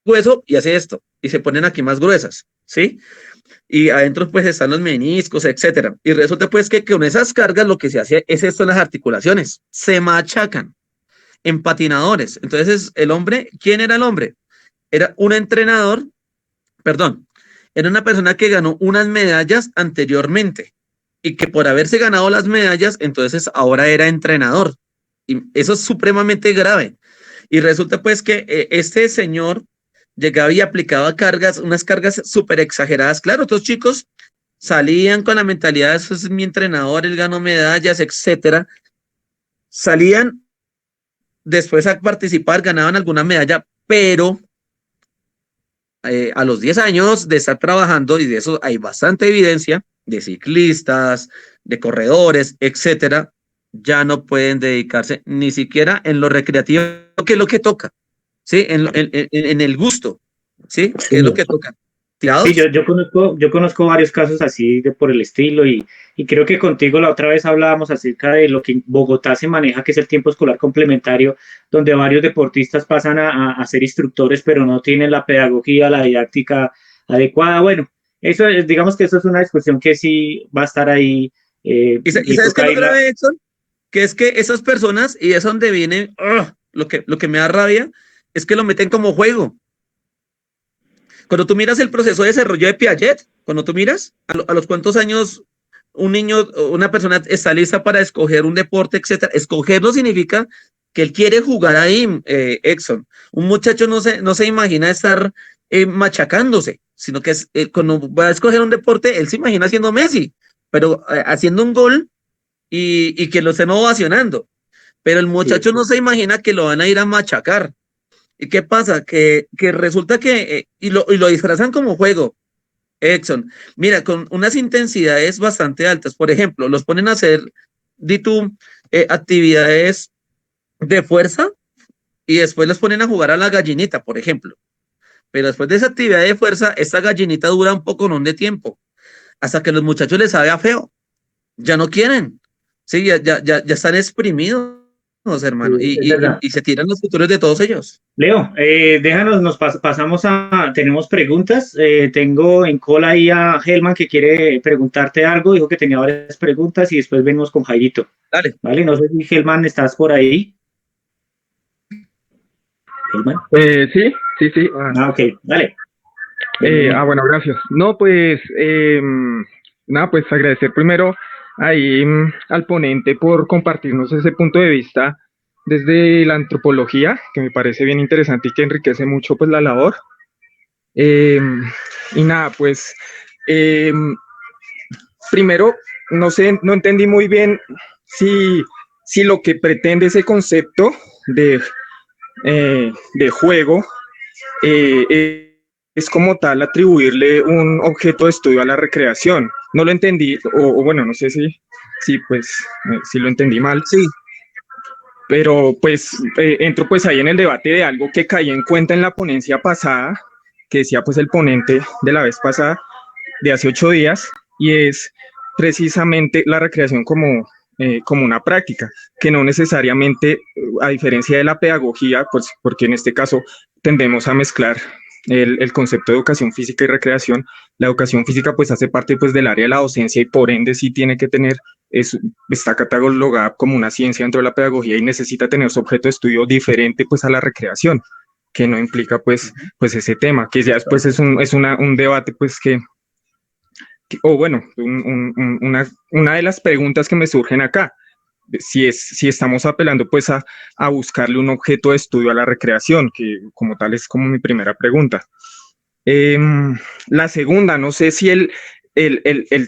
hueso y hace esto, y se ponen aquí más gruesas, ¿sí? Y adentro pues están los meniscos, etcétera. Y resulta pues que con esas cargas lo que se hace es esto en las articulaciones, se machacan en patinadores. Entonces el hombre, ¿quién era el hombre? Era un entrenador, perdón, era una persona que ganó unas medallas anteriormente y que por haberse ganado las medallas, entonces ahora era entrenador. Y eso es supremamente grave. Y resulta pues que este señor llegaba y aplicaba cargas, unas cargas súper exageradas. Claro, estos chicos salían con la mentalidad de eso es mi entrenador, él ganó medallas, etcétera. Salían después a participar, ganaban alguna medalla, pero a los 10 años de estar trabajando, y de eso hay bastante evidencia, de ciclistas, de corredores, etcétera, ya no pueden dedicarse ni siquiera en lo recreativo, que es lo que toca, ¿sí? En el gusto, ¿sí? ¿Qué es lo Sí. que toca? Sí, ¿Tirados? yo conozco varios casos así de por el estilo y creo que contigo la otra vez hablábamos acerca de lo que en Bogotá se maneja, que es el tiempo escolar complementario, donde varios deportistas pasan a ser instructores, pero no tienen la pedagogía, la didáctica adecuada. Bueno, eso es, digamos que eso es una discusión que sí va a estar ahí ¿Y y sabes qué es toca lo irla. grave, Edson? Que es que esas personas, y es donde viene lo que me da rabia, es que lo meten como juego. Cuando tú miras el proceso de desarrollo de Piaget, cuando tú miras a los cuántos años un niño, una persona está lista para escoger un deporte, etcétera. Escogerlo significa que él quiere jugar ahí, Exxon. Un muchacho no se imagina estar machacándose, sino que cuando va a escoger un deporte, él se imagina siendo Messi, pero haciendo un gol y que lo estén ovacionando. Pero el Sí, muchacho no se imagina que lo van a ir a machacar. ¿Y qué pasa? Que resulta que, y lo disfrazan como juego, Exxon. Mira, con unas intensidades bastante altas. Por ejemplo, los ponen a hacer, di tú, actividades de fuerza y después los ponen a jugar a la gallinita, por ejemplo. Pero después de esa actividad de fuerza, esta gallinita dura un poco, no de tiempo, hasta que los muchachos les sabe a feo. Ya no quieren. Sí, ya están exprimidos, hermano, es verdad. y se tiran los futuros de todos ellos. Leo, déjanos, pasamos tenemos preguntas. Tengo en cola ahí a Helman que quiere preguntarte algo, dijo que tenía varias preguntas y después venimos con Jairito. Dale. ¿Vale? No sé si Helman estás por ahí. Helman. Sí, sí, sí. Ah, ok, dale. Bienvenido. Bueno, gracias. No, pues, nada, pues agradecer primero ahí al ponente por compartirnos ese punto de vista desde la antropología, que me parece bien interesante y que enriquece mucho pues la labor. Y nada, pues, primero, no sé, no entendí muy bien si, si lo que pretende ese concepto de juego es como tal atribuirle un objeto de estudio a la recreación. No lo entendí, o bueno, no sé si pues, si lo entendí mal, Sí, pero pues entro pues ahí en el debate de algo que caí en cuenta en la ponencia pasada, que decía pues el ponente de la vez pasada, de hace 8 días, y es precisamente la recreación como una práctica, que no necesariamente, a diferencia de la pedagogía, pues porque en este caso tendemos a mezclar el concepto de educación física y recreación. La educación física pues hace parte pues del área de la docencia y por ende sí tiene que tener, está catalogada como una ciencia dentro de la pedagogía y necesita tener su objeto de estudio diferente pues a la recreación, que no implica pues ese tema, que ya después un debate pues o bueno, una de las preguntas que me surgen acá, si estamos apelando pues a buscarle un objeto de estudio a la recreación, que como tal es como mi primera pregunta. La segunda, no sé si el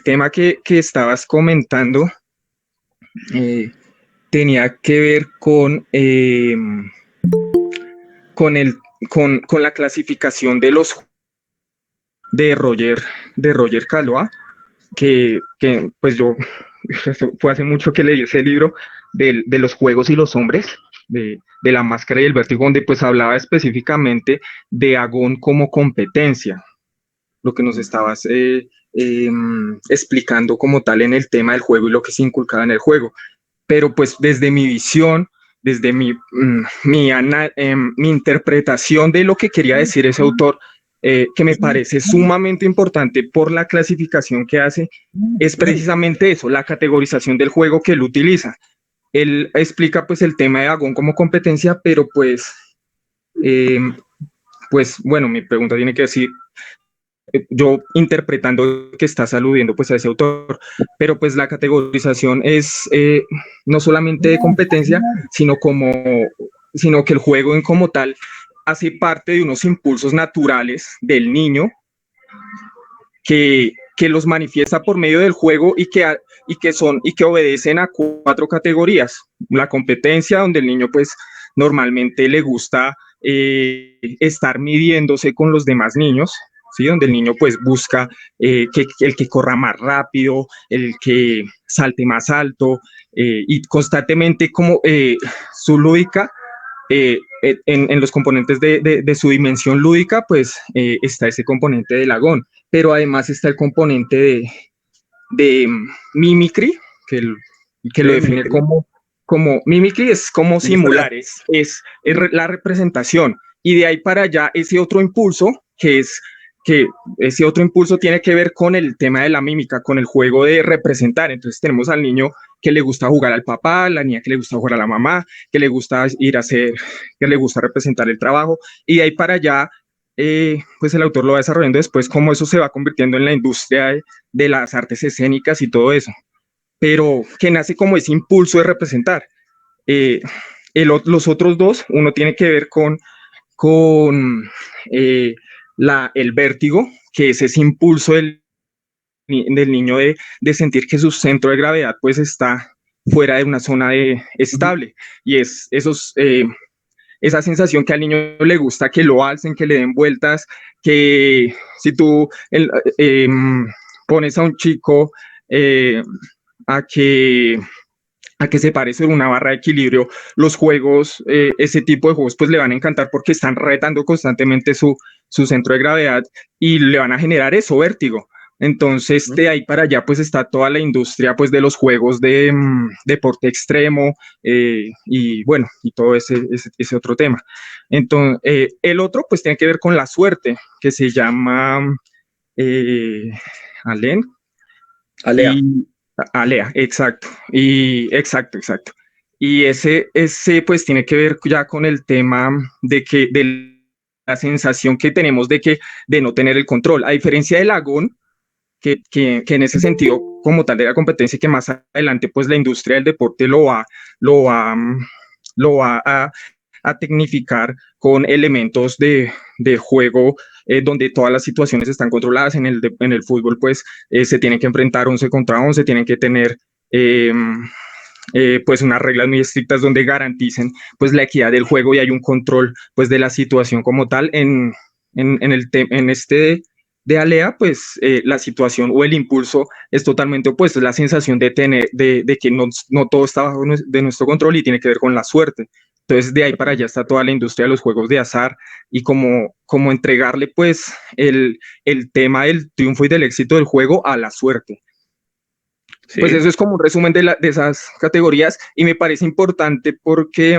tema que estabas comentando eh, tenía que ver con, el, con la clasificación de los de Roger, de Roger Calois, que pues yo fue hace mucho que leí ese libro de los juegos y los hombres, de la máscara y el vértigo, donde pues hablaba específicamente de Agón como competencia, lo que nos estabas explicando como tal en el tema del juego y lo que se inculcaba en el juego. Pero pues desde mi visión, desde mi interpretación de lo que quería decir ese autor, que me parece sumamente importante por la clasificación que hace, es precisamente eso, la categorización del juego que él utiliza. Él explica pues el tema de Agón como competencia, pero pues bueno, mi pregunta tiene que decir, yo interpretando que estás aludiendo pues a ese autor, pero pues la categorización es no solamente de competencia, sino que el juego en como tal hace parte de unos impulsos naturales del niño que los manifiesta por medio del juego y que obedecen a 4 categorías. La competencia, donde el niño pues normalmente le gusta estar midiéndose con los demás niños, ¿sí? Donde el niño pues busca el que corra más rápido, el que salte más alto, y constantemente como su lúdica, en los componentes de su dimensión lúdica, pues está ese componente de lagón, pero además está el componente de mimicry, que, que lo define como mimicry, es como simular, es la representación, y de ahí para allá ese otro impulso, que ese otro impulso tiene que ver con el tema de la mímica, con el juego de representar. Entonces tenemos al niño que le gusta jugar al papá, la niña que le gusta jugar a la mamá, que le gusta ir a hacer, que le gusta representar el trabajo, y de ahí para allá pues el autor lo va desarrollando después, cómo eso se va convirtiendo en la industria de las artes escénicas y todo eso, pero que nace como ese impulso de representar. Eh, los otros dos, uno tiene que ver con el vértigo, que es ese impulso del niño de sentir que su centro de gravedad pues está fuera de una zona estable, y es esa sensación que al niño le gusta que lo alcen, que le den vueltas, que si tú pones a un chico a que se pare sobre una barra de equilibrio, los juegos, ese tipo de juegos, pues le van a encantar porque están retando constantemente su centro de gravedad y le van a generar eso, vértigo. Entonces, de ahí para allá, pues está toda la industria pues de los juegos de deporte extremo, y bueno, y todo ese otro tema. Entonces, el otro pues tiene que ver con la suerte, que se llama Alen. Alea. Y Alea, exacto. Exacto. Y ese pues tiene que ver ya con el tema de la sensación que tenemos de no tener el control. A diferencia del Lagón, que en ese sentido, como tal de la competencia, que más adelante pues la industria del deporte lo va, lo va a tecnificar con elementos de juego, donde todas las situaciones están controladas. En el fútbol pues se tienen que enfrentar 11 contra 11, tienen que tener pues unas reglas muy estrictas donde garanticen pues la equidad del juego, y hay un control pues de la situación como tal. En este de Alea, pues la situación o el impulso es totalmente opuesto, es la sensación de que no todo está bajo de nuestro control y tiene que ver con la suerte. Entonces de ahí para allá está toda la industria de los juegos de azar, y como entregarle pues el tema del triunfo y del éxito del juego a la suerte. Sí. Pues eso es como un resumen de esas categorías, y me parece importante porque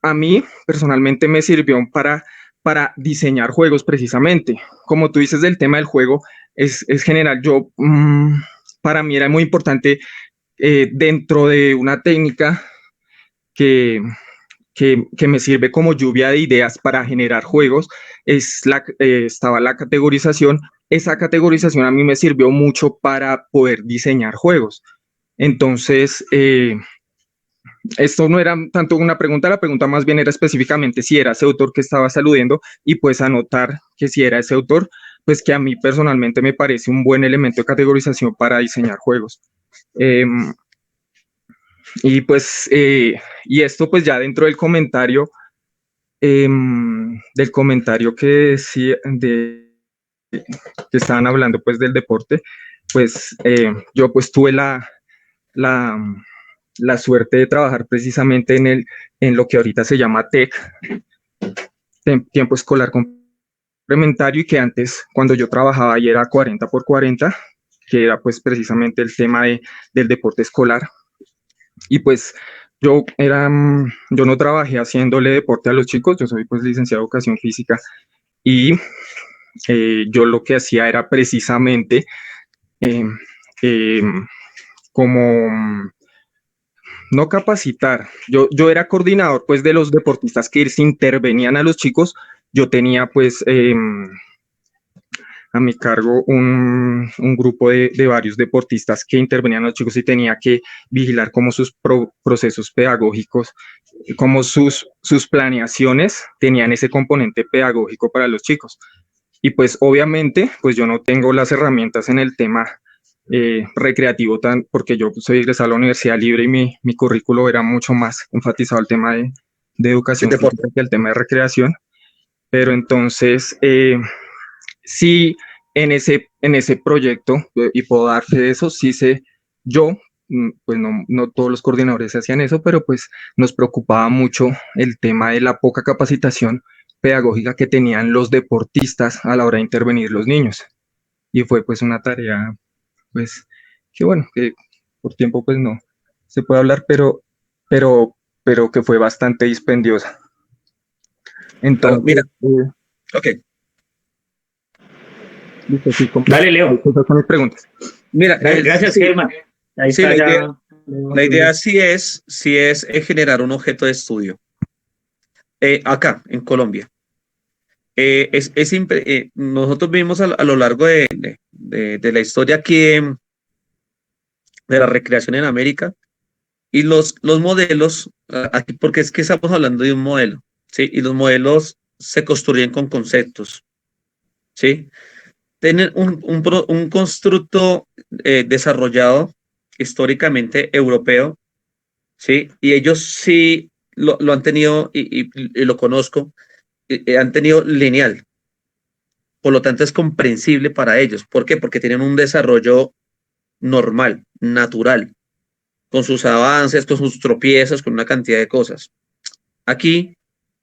a mí personalmente me sirvió para diseñar juegos precisamente. Como tú dices del tema del juego, es general. Para mí era muy importante, dentro de una técnica que, que me sirve como lluvia de ideas para generar juegos, estaba la categorización. Esa categorización a mí me sirvió mucho para poder diseñar juegos. Entonces, esto no era tanto una pregunta, la pregunta más bien era específicamente si era ese autor que estaba aludiendo, y pues anotar que si era ese autor, pues que a mí personalmente me parece un buen elemento de categorización para diseñar juegos. Y pues, y esto pues ya dentro del comentario que decía, que estaban hablando pues del deporte, pues yo pues tuve la, la suerte de trabajar precisamente en lo que ahorita se llama TEC, tiempo escolar complementario, y que antes cuando yo trabajaba ahí era 40x40, que era pues precisamente el tema del deporte escolar. Y pues yo no trabajé haciéndole deporte a los chicos, yo soy pues licenciado en educación física, y yo lo que hacía era precisamente eh, eh, como no capacitar, yo era coordinador pues de los deportistas que se intervenían a los chicos, yo tenía pues a mi cargo un grupo de varios deportistas que intervenían los chicos y tenía que vigilar cómo sus procesos pedagógicos, cómo sus planeaciones tenían ese componente pedagógico para los chicos. Y pues obviamente, pues yo no tengo las herramientas en el tema recreativo, porque yo soy egresado a la Universidad Libre y mi currículo era mucho más enfatizado el tema de educación física que el tema de recreación. Pero entonces, sí, en ese proyecto, y puedo dar fe de eso, sí sé, yo, pues no todos los coordinadores hacían eso, pero pues nos preocupaba mucho el tema de la poca capacitación pedagógica que tenían los deportistas a la hora de intervenir los niños. Y fue pues una tarea, pues, que bueno, que por tiempo pues no se puede hablar, pero que fue bastante dispendiosa. Entonces, mira, ok. Listo, sí, Dale, Leo. esas son mis preguntas. Mira, Gracias, sí, Germán. Ahí sí, está la idea sí es generar un objeto de estudio. Acá, en Colombia. Nosotros vimos a lo largo de la historia aquí de la recreación en América y los modelos, aquí porque es que estamos hablando de un modelo, ¿sí? Y los modelos se construyen con conceptos, ¿sí? Tienen un constructo desarrollado históricamente europeo, ¿sí? Y ellos sí lo han tenido, y lo conozco, han tenido lineal. Por lo tanto, es comprensible para ellos. ¿Por qué? Porque tienen un desarrollo normal, natural, con sus avances, con sus tropiezos, con una cantidad de cosas. Aquí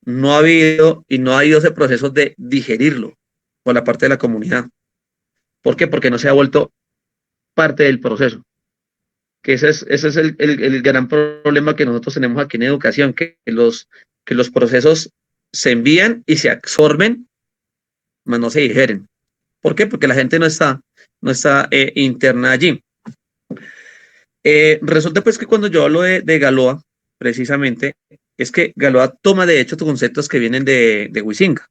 no ha habido y no ha habido ese proceso de digerirlo por la parte de la comunidad. ¿Por qué? Porque no se ha vuelto parte del proceso. Que ese es el gran problema que nosotros tenemos aquí en educación, que los procesos se envían y se absorben, mas no se digeren. ¿Por qué? Porque la gente no está interna allí. Resulta pues que cuando yo hablo de Galois, precisamente, es que Galois toma de hecho conceptos que vienen de Huizinga.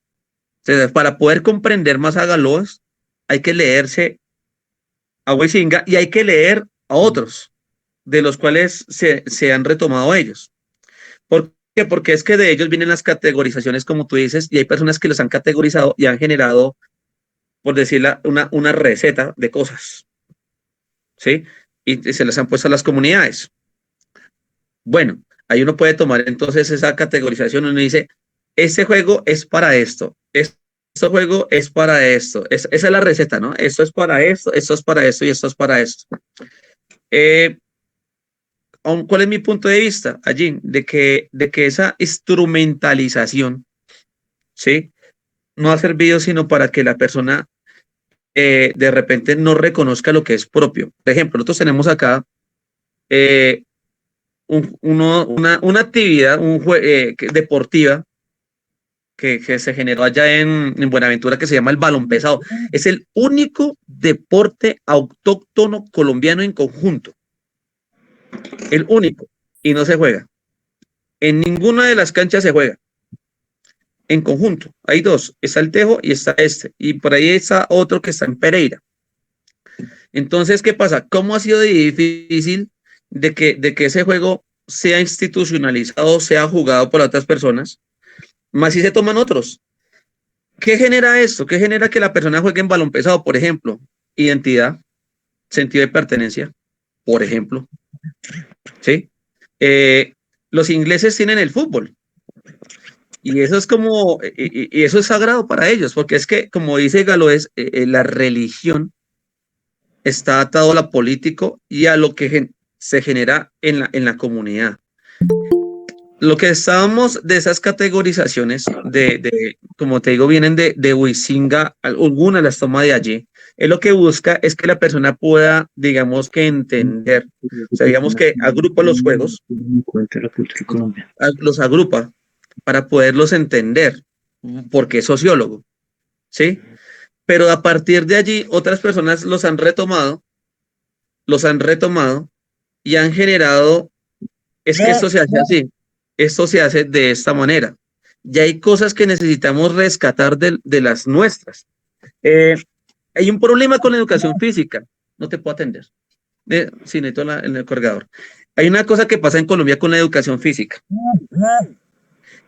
Entonces, para poder comprender más a Galois, hay que leerse a Huizinga y hay que leer a otros, de los cuales se han retomado ellos. ¿Por qué? Porque es que de ellos vienen las categorizaciones, como tú dices, y hay personas que los han categorizado y han generado, por decirlo, una receta de cosas, ¿sí? Y se les han puesto a las comunidades. Bueno, ahí uno puede tomar entonces esa categorización, uno dice, este juego es para esto, este juego es para esto, esa es la receta, ¿no? Esto es para esto y esto es para esto. ¿Cuál es mi punto de vista allí? De que esa instrumentalización, ¿sí? No ha servido sino para que la persona de repente no reconozca lo que es propio. Por ejemplo, nosotros tenemos acá una actividad deportiva que se generó allá en Buenaventura que se llama el balón pesado. Es el único deporte autóctono colombiano en conjunto. El único. Y no se juega. En ninguna de las canchas se juega. En conjunto. Hay dos. Está el Tejo y está este. Y por ahí está otro que está en Pereira. Entonces, ¿qué pasa? ¿Cómo ha sido difícil de que ese juego sea institucionalizado, sea jugado por otras personas? Más si se toman otros. ¿Qué genera esto? ¿Qué genera que la persona juegue en balón pesado? Por ejemplo, identidad, sentido de pertenencia, por ejemplo. ¿Sí? Los ingleses tienen el fútbol. Y eso es y eso es sagrado para ellos, porque es que, como dice Galois, la religión está atado a lo político y a lo que se genera en la comunidad. Lo que estábamos de esas categorizaciones, como te digo, vienen de Huizinga, alguna las toma de allí, es lo que busca es que la persona pueda, digamos que entender, o sea, digamos que agrupa los juegos, los agrupa para poderlos entender, porque es sociólogo, ¿sí? Pero a partir de allí, otras personas los han retomado y han generado, es que esto se hace así, esto se hace de esta manera. ya hay cosas que necesitamos rescatar de las nuestras. Hay un problema con la educación física, no te puedo atender. Sí, necesito en el cargador. Hay una cosa que pasa en Colombia con la educación física.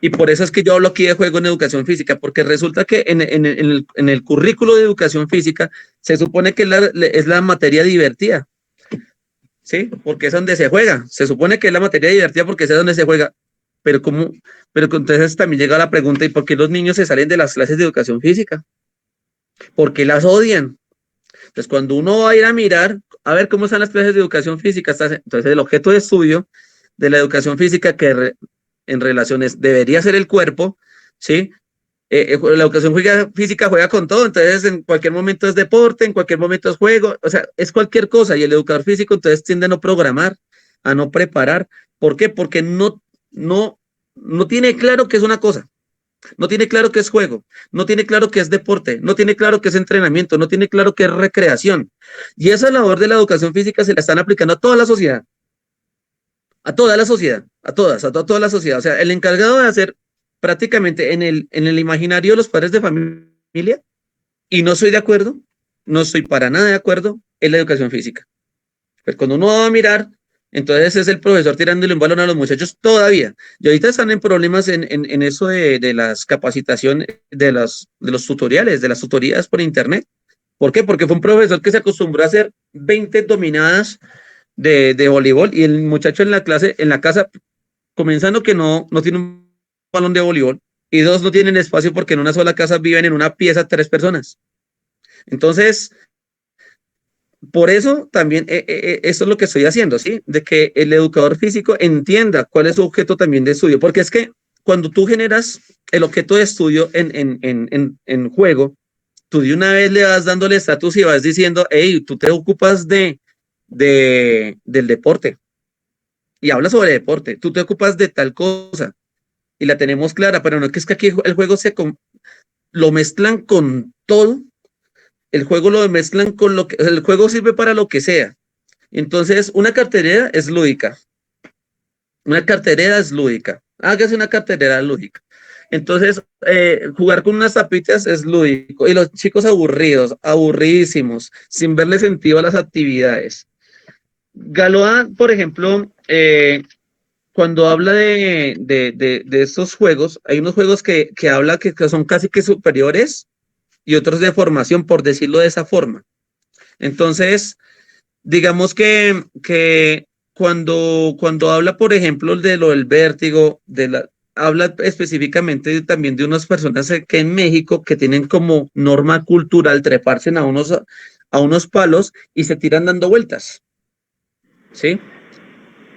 Y por eso es que yo hablo aquí de juego en educación física, porque resulta que en el currículo de educación física se supone que es la materia divertida, ¿sí? Porque es donde se juega. Se supone que es la materia divertida porque es donde se juega. Pero entonces también llega la pregunta, ¿y por qué los niños se salen de las clases de educación física? ¿Por qué las odian? Entonces, cuando uno va a ir a mirar, a ver cómo están las clases de educación física, entonces el objeto de estudio de la educación física en relaciones debería ser el cuerpo, ¿sí? La educación física juega con todo, entonces en cualquier momento es deporte, en cualquier momento es juego, o sea, es cualquier cosa, y el educador físico entonces tiende a no programar, a no preparar. ¿Por qué? Porque no tiene claro qué es una cosa. No tiene claro qué es juego, no tiene claro qué es deporte, no tiene claro qué es entrenamiento, no tiene claro qué es recreación. Y esa labor de la educación física se la están aplicando a toda la sociedad, a toda la sociedad, a toda la sociedad. O sea, el encargado de hacer prácticamente en el imaginario de los padres de familia, y no estoy de acuerdo, no estoy para nada de acuerdo, es la educación física. Pues cuando uno va a mirar, entonces es el profesor tirándole un balón a los muchachos todavía. Y ahorita están en problemas en eso de las capacitaciones, de los tutoriales, de las tutorías por internet. ¿Por qué? Porque fue un profesor que se acostumbró a hacer 20 dominadas de voleibol y el muchacho en la clase, en la casa, comenzando que no tiene un balón de voleibol y dos, no tienen espacio porque en una sola casa viven en una pieza 3 personas. Entonces, por eso también eso es lo que estoy haciendo, ¿sí? De que el educador físico entienda cuál es su objeto también de estudio, porque es que cuando tú generas el objeto de estudio en juego, tú de una vez le vas dándole estatus y vas diciendo, hey, tú te ocupas del deporte y hablas sobre deporte, tú te ocupas de tal cosa y la tenemos clara, pero no es que aquí el juego lo mezclan con todo. El juego lo mezclan con el juego sirve para lo que sea. Entonces, una carterera es lúdica. Una carterera es lúdica. Hágase una carterera lúdica. Entonces, jugar con unas tapitas es lúdico. Y los chicos aburridos, aburridísimos, sin verle sentido a las actividades. Galois, por ejemplo, cuando habla de estos juegos, hay unos juegos que habla que son casi que superiores y otros de formación, por decirlo de esa forma. Entonces, digamos que cuando habla, por ejemplo, de lo del vértigo, habla específicamente también de unas personas que en México que tienen como norma cultural treparse a unos palos y se tiran dando vueltas. ¿Sí?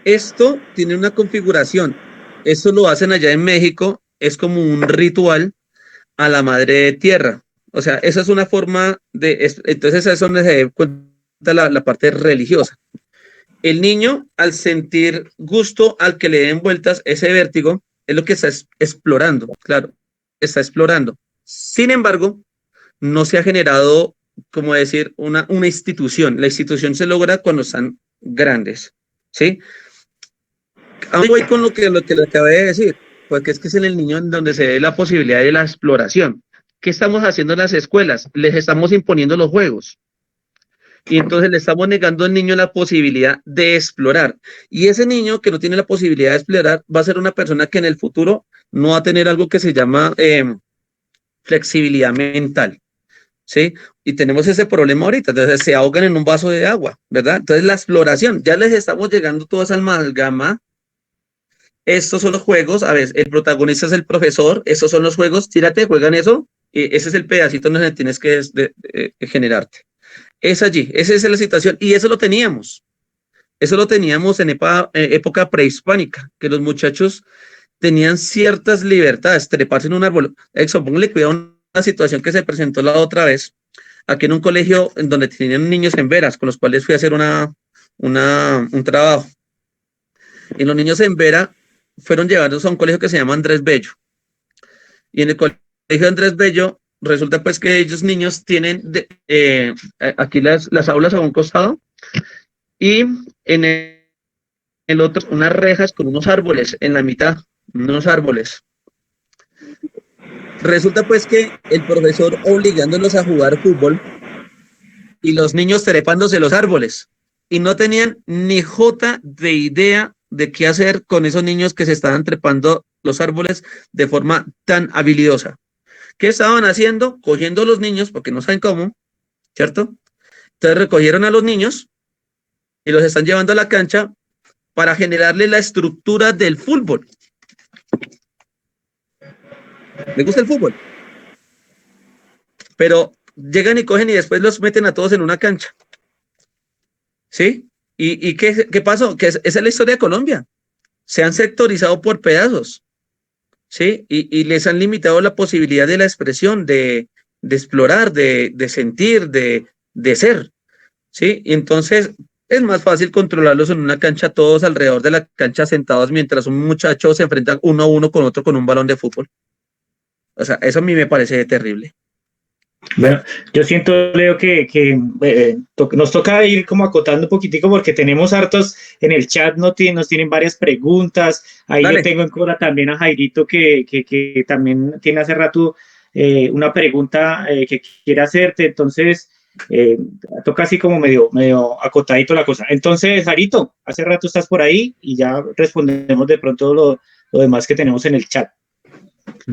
Esto tiene una configuración. Esto lo hacen allá en México, es como un ritual a la madre tierra. O sea, esa es una forma entonces es donde se da cuenta la parte religiosa. El niño, al sentir gusto al que le den vueltas, ese vértigo, es lo que está explorando, claro, está explorando. Sin embargo, no se ha generado, como decir, una institución. La institución se logra cuando están grandes, ¿sí? Ahora voy con lo que le acabé de decir, porque es que es en el niño en donde se ve la posibilidad de la exploración. ¿Qué estamos haciendo en las escuelas? Les estamos imponiendo los juegos. Y entonces le estamos negando al niño la posibilidad de explorar. Y ese niño que no tiene la posibilidad de explorar va a ser una persona que en el futuro no va a tener algo que se llama flexibilidad mental. ¿Sí? Y tenemos ese problema ahorita. Entonces se ahogan en un vaso de agua, ¿verdad? Entonces la exploración, ya les estamos llegando toda esa amalgama. Estos son los juegos, a ver, el protagonista es el profesor, estos son los juegos, tírate, juegan eso, y ese es el pedacito donde tienes que generarte. Es allí, esa es la situación, y eso lo teníamos en época prehispánica, que los muchachos tenían ciertas libertades, treparse en un árbol. Póngale cuidado a una situación que se presentó la otra vez, aquí en un colegio en donde tenían niños en veras, con los cuales fui a hacer un trabajo. Y los niños en vera fueron llevados a un colegio que se llama Andrés Bello. Y en el colegio Andrés Bello, resulta pues que ellos niños tienen aquí las aulas a un costado y en el otro unas rejas con unos árboles en la mitad, unos árboles. Resulta pues que el profesor obligándolos a jugar fútbol y los niños trepándose los árboles y no tenían ni jota de idea de qué hacer con esos niños que se estaban trepando los árboles de forma tan habilidosa. ¿Qué estaban haciendo? Cogiendo a los niños, porque no saben cómo, ¿cierto? Entonces recogieron a los niños y los están llevando a la cancha para generarle la estructura del fútbol. ¿Les gusta el fútbol? Pero llegan y cogen y después los meten a todos en una cancha. ¿Sí? ¿Y qué pasó? Que esa es la historia de Colombia. Se han sectorizado por pedazos. ¿Sí? Y les han limitado la posibilidad de la expresión, de explorar, de sentir, de ser. ¿Sí? Y entonces es más fácil controlarlos en una cancha, todos alrededor de la cancha sentados, mientras un muchacho se enfrenta uno a uno con otro con un balón de fútbol. O sea, eso a mí me parece terrible. Bueno, yo siento, Leo, que nos toca ir como acotando un poquitico porque tenemos hartos en el chat, nos tienen varias preguntas. Ahí Dale. yo tengo en cola también a Jairito que también tiene hace rato una pregunta que quiere hacerte. Entonces, toca así como medio acotadito la cosa. Entonces, Jairito, hace rato estás por ahí y ya respondemos de pronto lo demás que tenemos en el chat.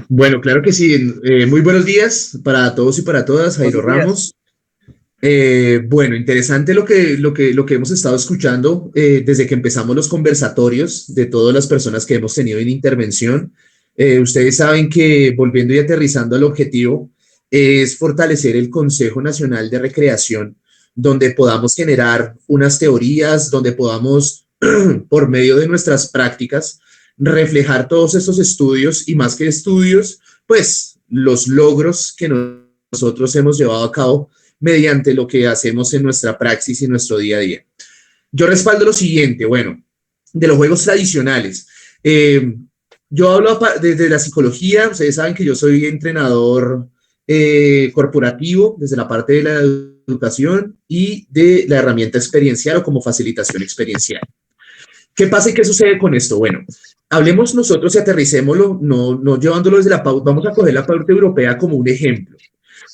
Bueno, claro que sí. Muy buenos días para todos y para todas. Jairo Ramos. Bueno, interesante lo que hemos estado escuchando desde que empezamos los conversatorios de todas las personas que hemos tenido en intervención. Ustedes saben que, volviendo y aterrizando al objetivo, es fortalecer el Consejo Nacional de Recreación, donde podamos generar unas teorías, donde podamos, por medio de nuestras prácticas, reflejar todos estos estudios y, más que estudios, pues los logros que nosotros hemos llevado a cabo mediante lo que hacemos en nuestra praxis y nuestro día a día. Yo respaldo lo siguiente, bueno, de los juegos tradicionales. Yo hablo desde la psicología. Ustedes saben que yo soy entrenador corporativo desde la parte de la educación y de la herramienta experiencial o como facilitación experiencial. ¿Qué pasa y qué sucede con esto? Bueno, hablemos nosotros y aterricémoslo, no llevándolo desde la pauta. Vamos a coger la pauta europea como un ejemplo,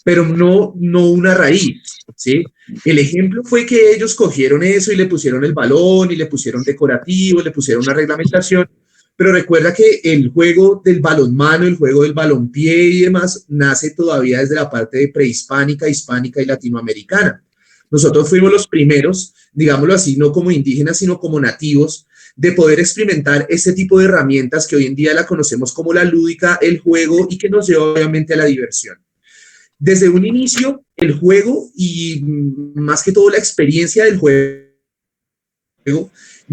pero no una raíz, ¿sí? El ejemplo fue que ellos cogieron eso y le pusieron el balón y le pusieron decorativo, le pusieron una reglamentación, pero recuerda que el juego del balonmano, el juego del balonpié y demás nace todavía desde la parte de prehispánica, hispánica y latinoamericana. Nosotros fuimos los primeros, digámoslo así, no como indígenas, sino como nativos, de poder experimentar este tipo de herramientas que hoy en día la conocemos como la lúdica, el juego, y que nos lleva obviamente a la diversión. Desde un inicio, el juego y más que todo la experiencia del juego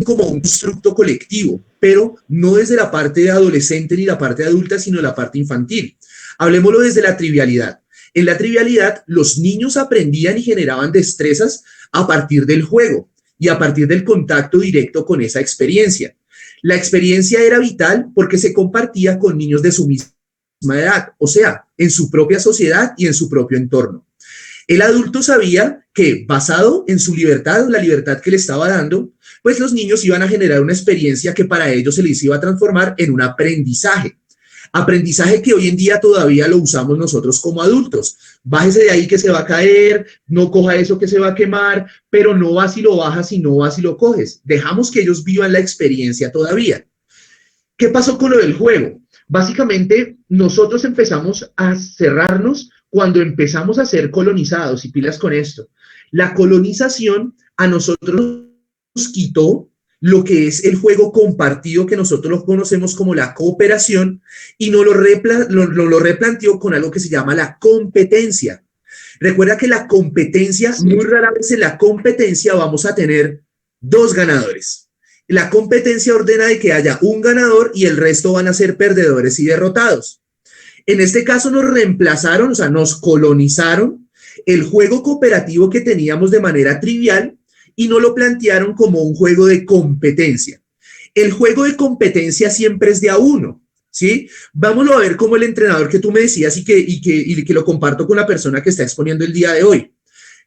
como un constructo colectivo, pero no desde la parte adolescente ni la parte adulta, sino la parte infantil. Hablemoslo desde la trivialidad. En la trivialidad, los niños aprendían y generaban destrezas a partir del juego y a partir del contacto directo con esa experiencia. La experiencia era vital porque se compartía con niños de su misma edad, o sea, en su propia sociedad y en su propio entorno. El adulto sabía que, basado en su libertad, la libertad que le estaba dando, pues los niños iban a generar una experiencia que para ellos se les iba a transformar en un aprendizaje. Aprendizaje que hoy en día todavía lo usamos nosotros como adultos. Bájese de ahí que se va a caer, no coja eso que se va a quemar, pero no vas y lo bajas y no vas y lo coges. Dejamos que ellos vivan la experiencia todavía. ¿Qué pasó con lo del juego? Básicamente, nosotros empezamos a cerrarnos cuando empezamos a ser colonizados, y pilas con esto. La colonización a nosotros nos quitó lo que es el juego compartido, que nosotros lo conocemos como la cooperación, y nos lo replanteó con algo que se llama la competencia. Recuerda que la competencia, muy rara vez en la competencia vamos a tener dos ganadores. La competencia ordena de que haya un ganador y el resto van a ser perdedores y derrotados. En este caso nos reemplazaron, o sea, nos colonizaron el juego cooperativo que teníamos de manera trivial y nos lo plantearon como un juego de competencia. El juego de competencia siempre es de a uno, ¿sí? Vámonos a ver cómo el entrenador que tú me decías y que lo comparto con la persona que está exponiendo el día de hoy.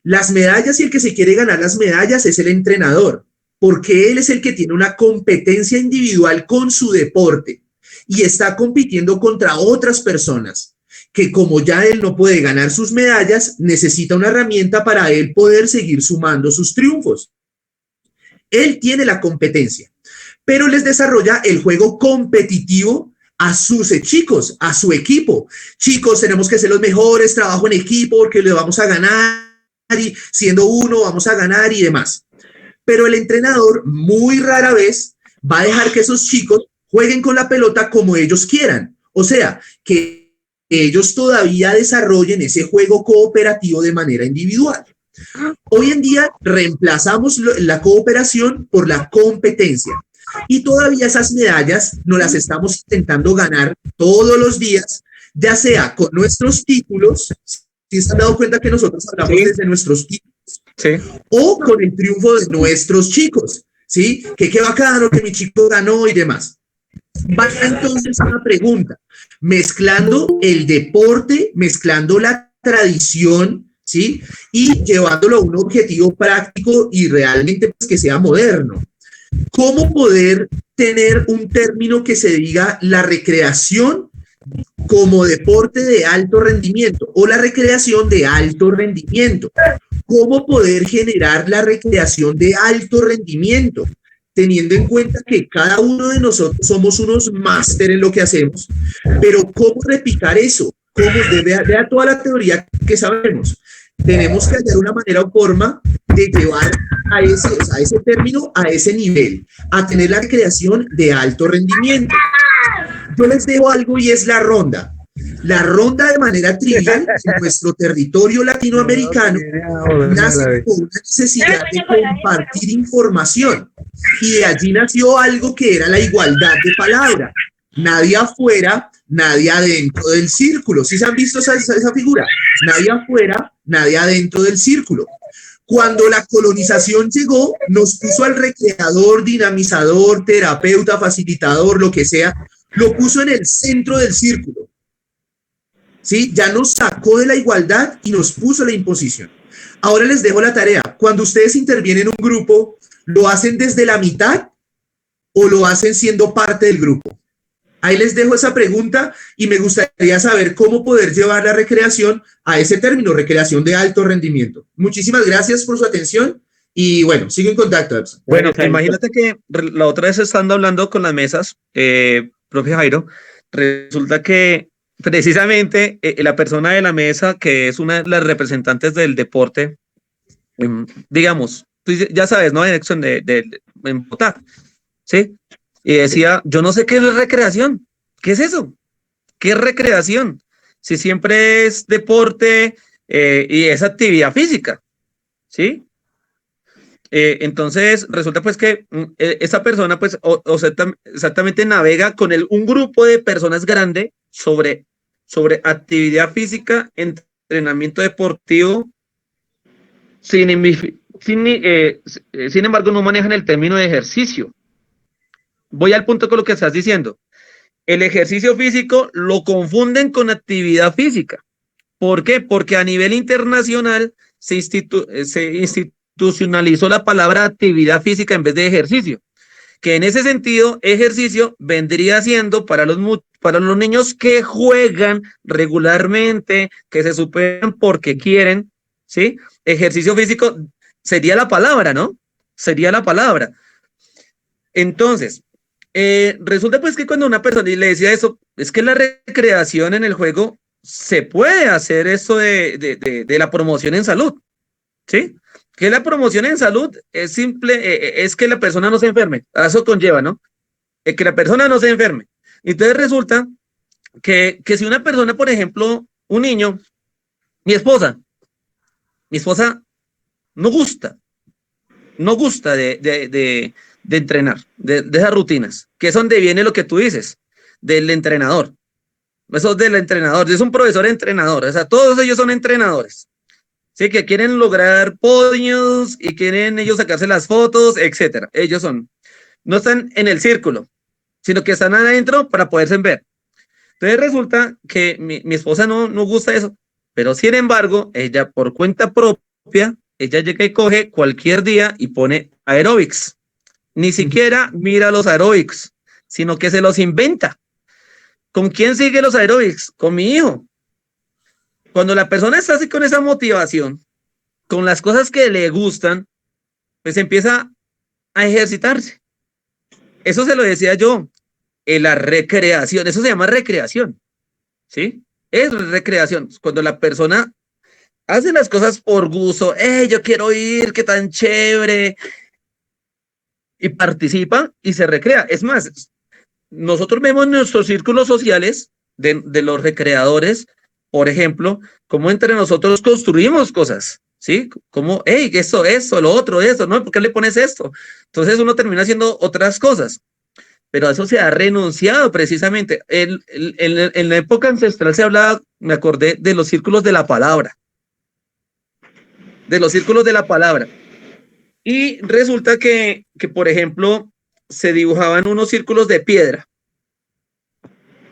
Las medallas, y el que se quiere ganar las medallas es el entrenador, porque él es el que tiene una competencia individual con su deporte y está compitiendo contra otras personas. que como ya él no puede ganar sus medallas, necesita una herramienta para él poder seguir sumando sus triunfos. Él tiene la competencia, pero les desarrolla el juego competitivo a sus chicos, a su equipo. Chicos, tenemos que ser los mejores, trabajo en equipo porque le vamos a ganar y siendo uno vamos a ganar y demás. Pero el entrenador muy rara vez va a dejar que esos chicos jueguen con la pelota como ellos quieran. O sea, que ellos todavía desarrollen ese juego cooperativo de manera individual. Hoy en día reemplazamos la cooperación por la competencia y todavía esas medallas nos las estamos intentando ganar todos los días, ya sea con nuestros títulos, si se han dado cuenta que nosotros hablamos desde nuestros títulos, o con el triunfo de nuestros chicos, ¿sí? Que qué bacano que mi chico ganó y demás. Va entonces una pregunta, mezclando el deporte, mezclando la tradición, ¿sí? Y llevándolo a un objetivo práctico y realmente pues, que sea moderno. ¿Cómo poder tener un término que se diga la recreación como deporte de alto rendimiento o la recreación de alto rendimiento? ¿Cómo poder generar la recreación de alto rendimiento? Teniendo en cuenta que cada uno de nosotros somos unos máster en lo que hacemos, pero ¿cómo replicar eso? ¿Cómo vea toda la teoría que sabemos? Tenemos que hallar una manera o forma de llevar a ese término, a ese nivel, a tener la creación de alto rendimiento. Yo les dejo algo y es la ronda. La ronda de manera trivial en nuestro territorio latinoamericano nace con una necesidad de compartir información y de allí nació algo que era la igualdad de palabra. Nadie afuera, nadie adentro del círculo. ¿Sí se han visto esa figura? Nadie afuera, nadie adentro del círculo. Cuando la colonización llegó, nos puso al recreador, dinamizador, terapeuta, facilitador, lo que sea, lo puso en el centro del círculo. ¿Sí? Ya nos sacó de la igualdad y nos puso la imposición. Ahora les dejo la tarea. Cuando ustedes intervienen en un grupo, ¿lo hacen desde la mitad o lo hacen siendo parte del grupo? Ahí les dejo esa pregunta y me gustaría saber cómo poder llevar la recreación a ese término, recreación de alto rendimiento. Muchísimas gracias por su atención y bueno, sigue en contacto, Epson. Bueno, imagínate que la otra vez estando hablando con las mesas, profe Jairo, resulta que precisamente la persona de la mesa, que es una de las representantes del deporte, digamos, tú ya sabes, ¿no? En Bogotá, ¿sí? Y decía, yo no sé qué es recreación. ¿Qué es eso? ¿Qué es recreación? Si siempre es deporte y es actividad física, ¿sí? Entonces, resulta pues que esa persona pues exactamente navega con un grupo de personas grande sobre actividad física, entrenamiento deportivo, sin embargo no manejan el término de ejercicio. Voy al punto con lo que estás diciendo. El ejercicio físico lo confunden con actividad física. ¿Por qué? Porque a nivel internacional se institucionalizó la palabra actividad física en vez de ejercicio. Que en ese sentido, ejercicio vendría siendo para los niños que juegan regularmente, que se superan porque quieren, ¿sí? Ejercicio físico sería la palabra, ¿no? Sería la palabra. Entonces, resulta pues que cuando una persona le decía eso, es que la recreación en el juego se puede hacer eso de la promoción en salud, ¿sí? Que la promoción en salud es simple, es que la persona no se enferme, eso conlleva, ¿no? Que la persona no se enferme. Entonces resulta que si una persona, por ejemplo, un niño, mi esposa no gusta de entrenar, de esas rutinas, que es donde viene lo que tú dices, del entrenador. Eso es del entrenador, es un profesor entrenador, o sea, todos ellos son entrenadores, ¿sí? Que quieren lograr podios y quieren ellos sacarse las fotos, etcétera. Ellos no están en el círculo, sino que están adentro para poderse ver. Entonces resulta que mi esposa no gusta eso, pero sin embargo, ella por cuenta propia, ella llega y coge cualquier día y pone aeróbics. Ni siquiera mira los aeróbics, sino que se los inventa. ¿Con quién sigue los aeróbics? Con mi hijo. Cuando la persona está así con esa motivación, con las cosas que le gustan, pues empieza a ejercitarse. Eso se lo decía yo, en la recreación, eso se llama recreación, ¿sí? Es recreación. Cuando la persona hace las cosas por gusto, yo quiero ir, qué tan chévere, y participa y se recrea. Es más, nosotros vemos en nuestros círculos sociales de los recreadores, por ejemplo, cómo entre nosotros construimos cosas, ¿sí? Como, hey, eso, lo otro, eso, ¿no? ¿Por qué le pones esto? Entonces uno termina haciendo otras cosas, pero a eso se ha renunciado precisamente. En la época ancestral se hablaba, me acordé, de los círculos de la palabra, de los círculos de la palabra. Y resulta que, por ejemplo, se dibujaban unos círculos de piedra.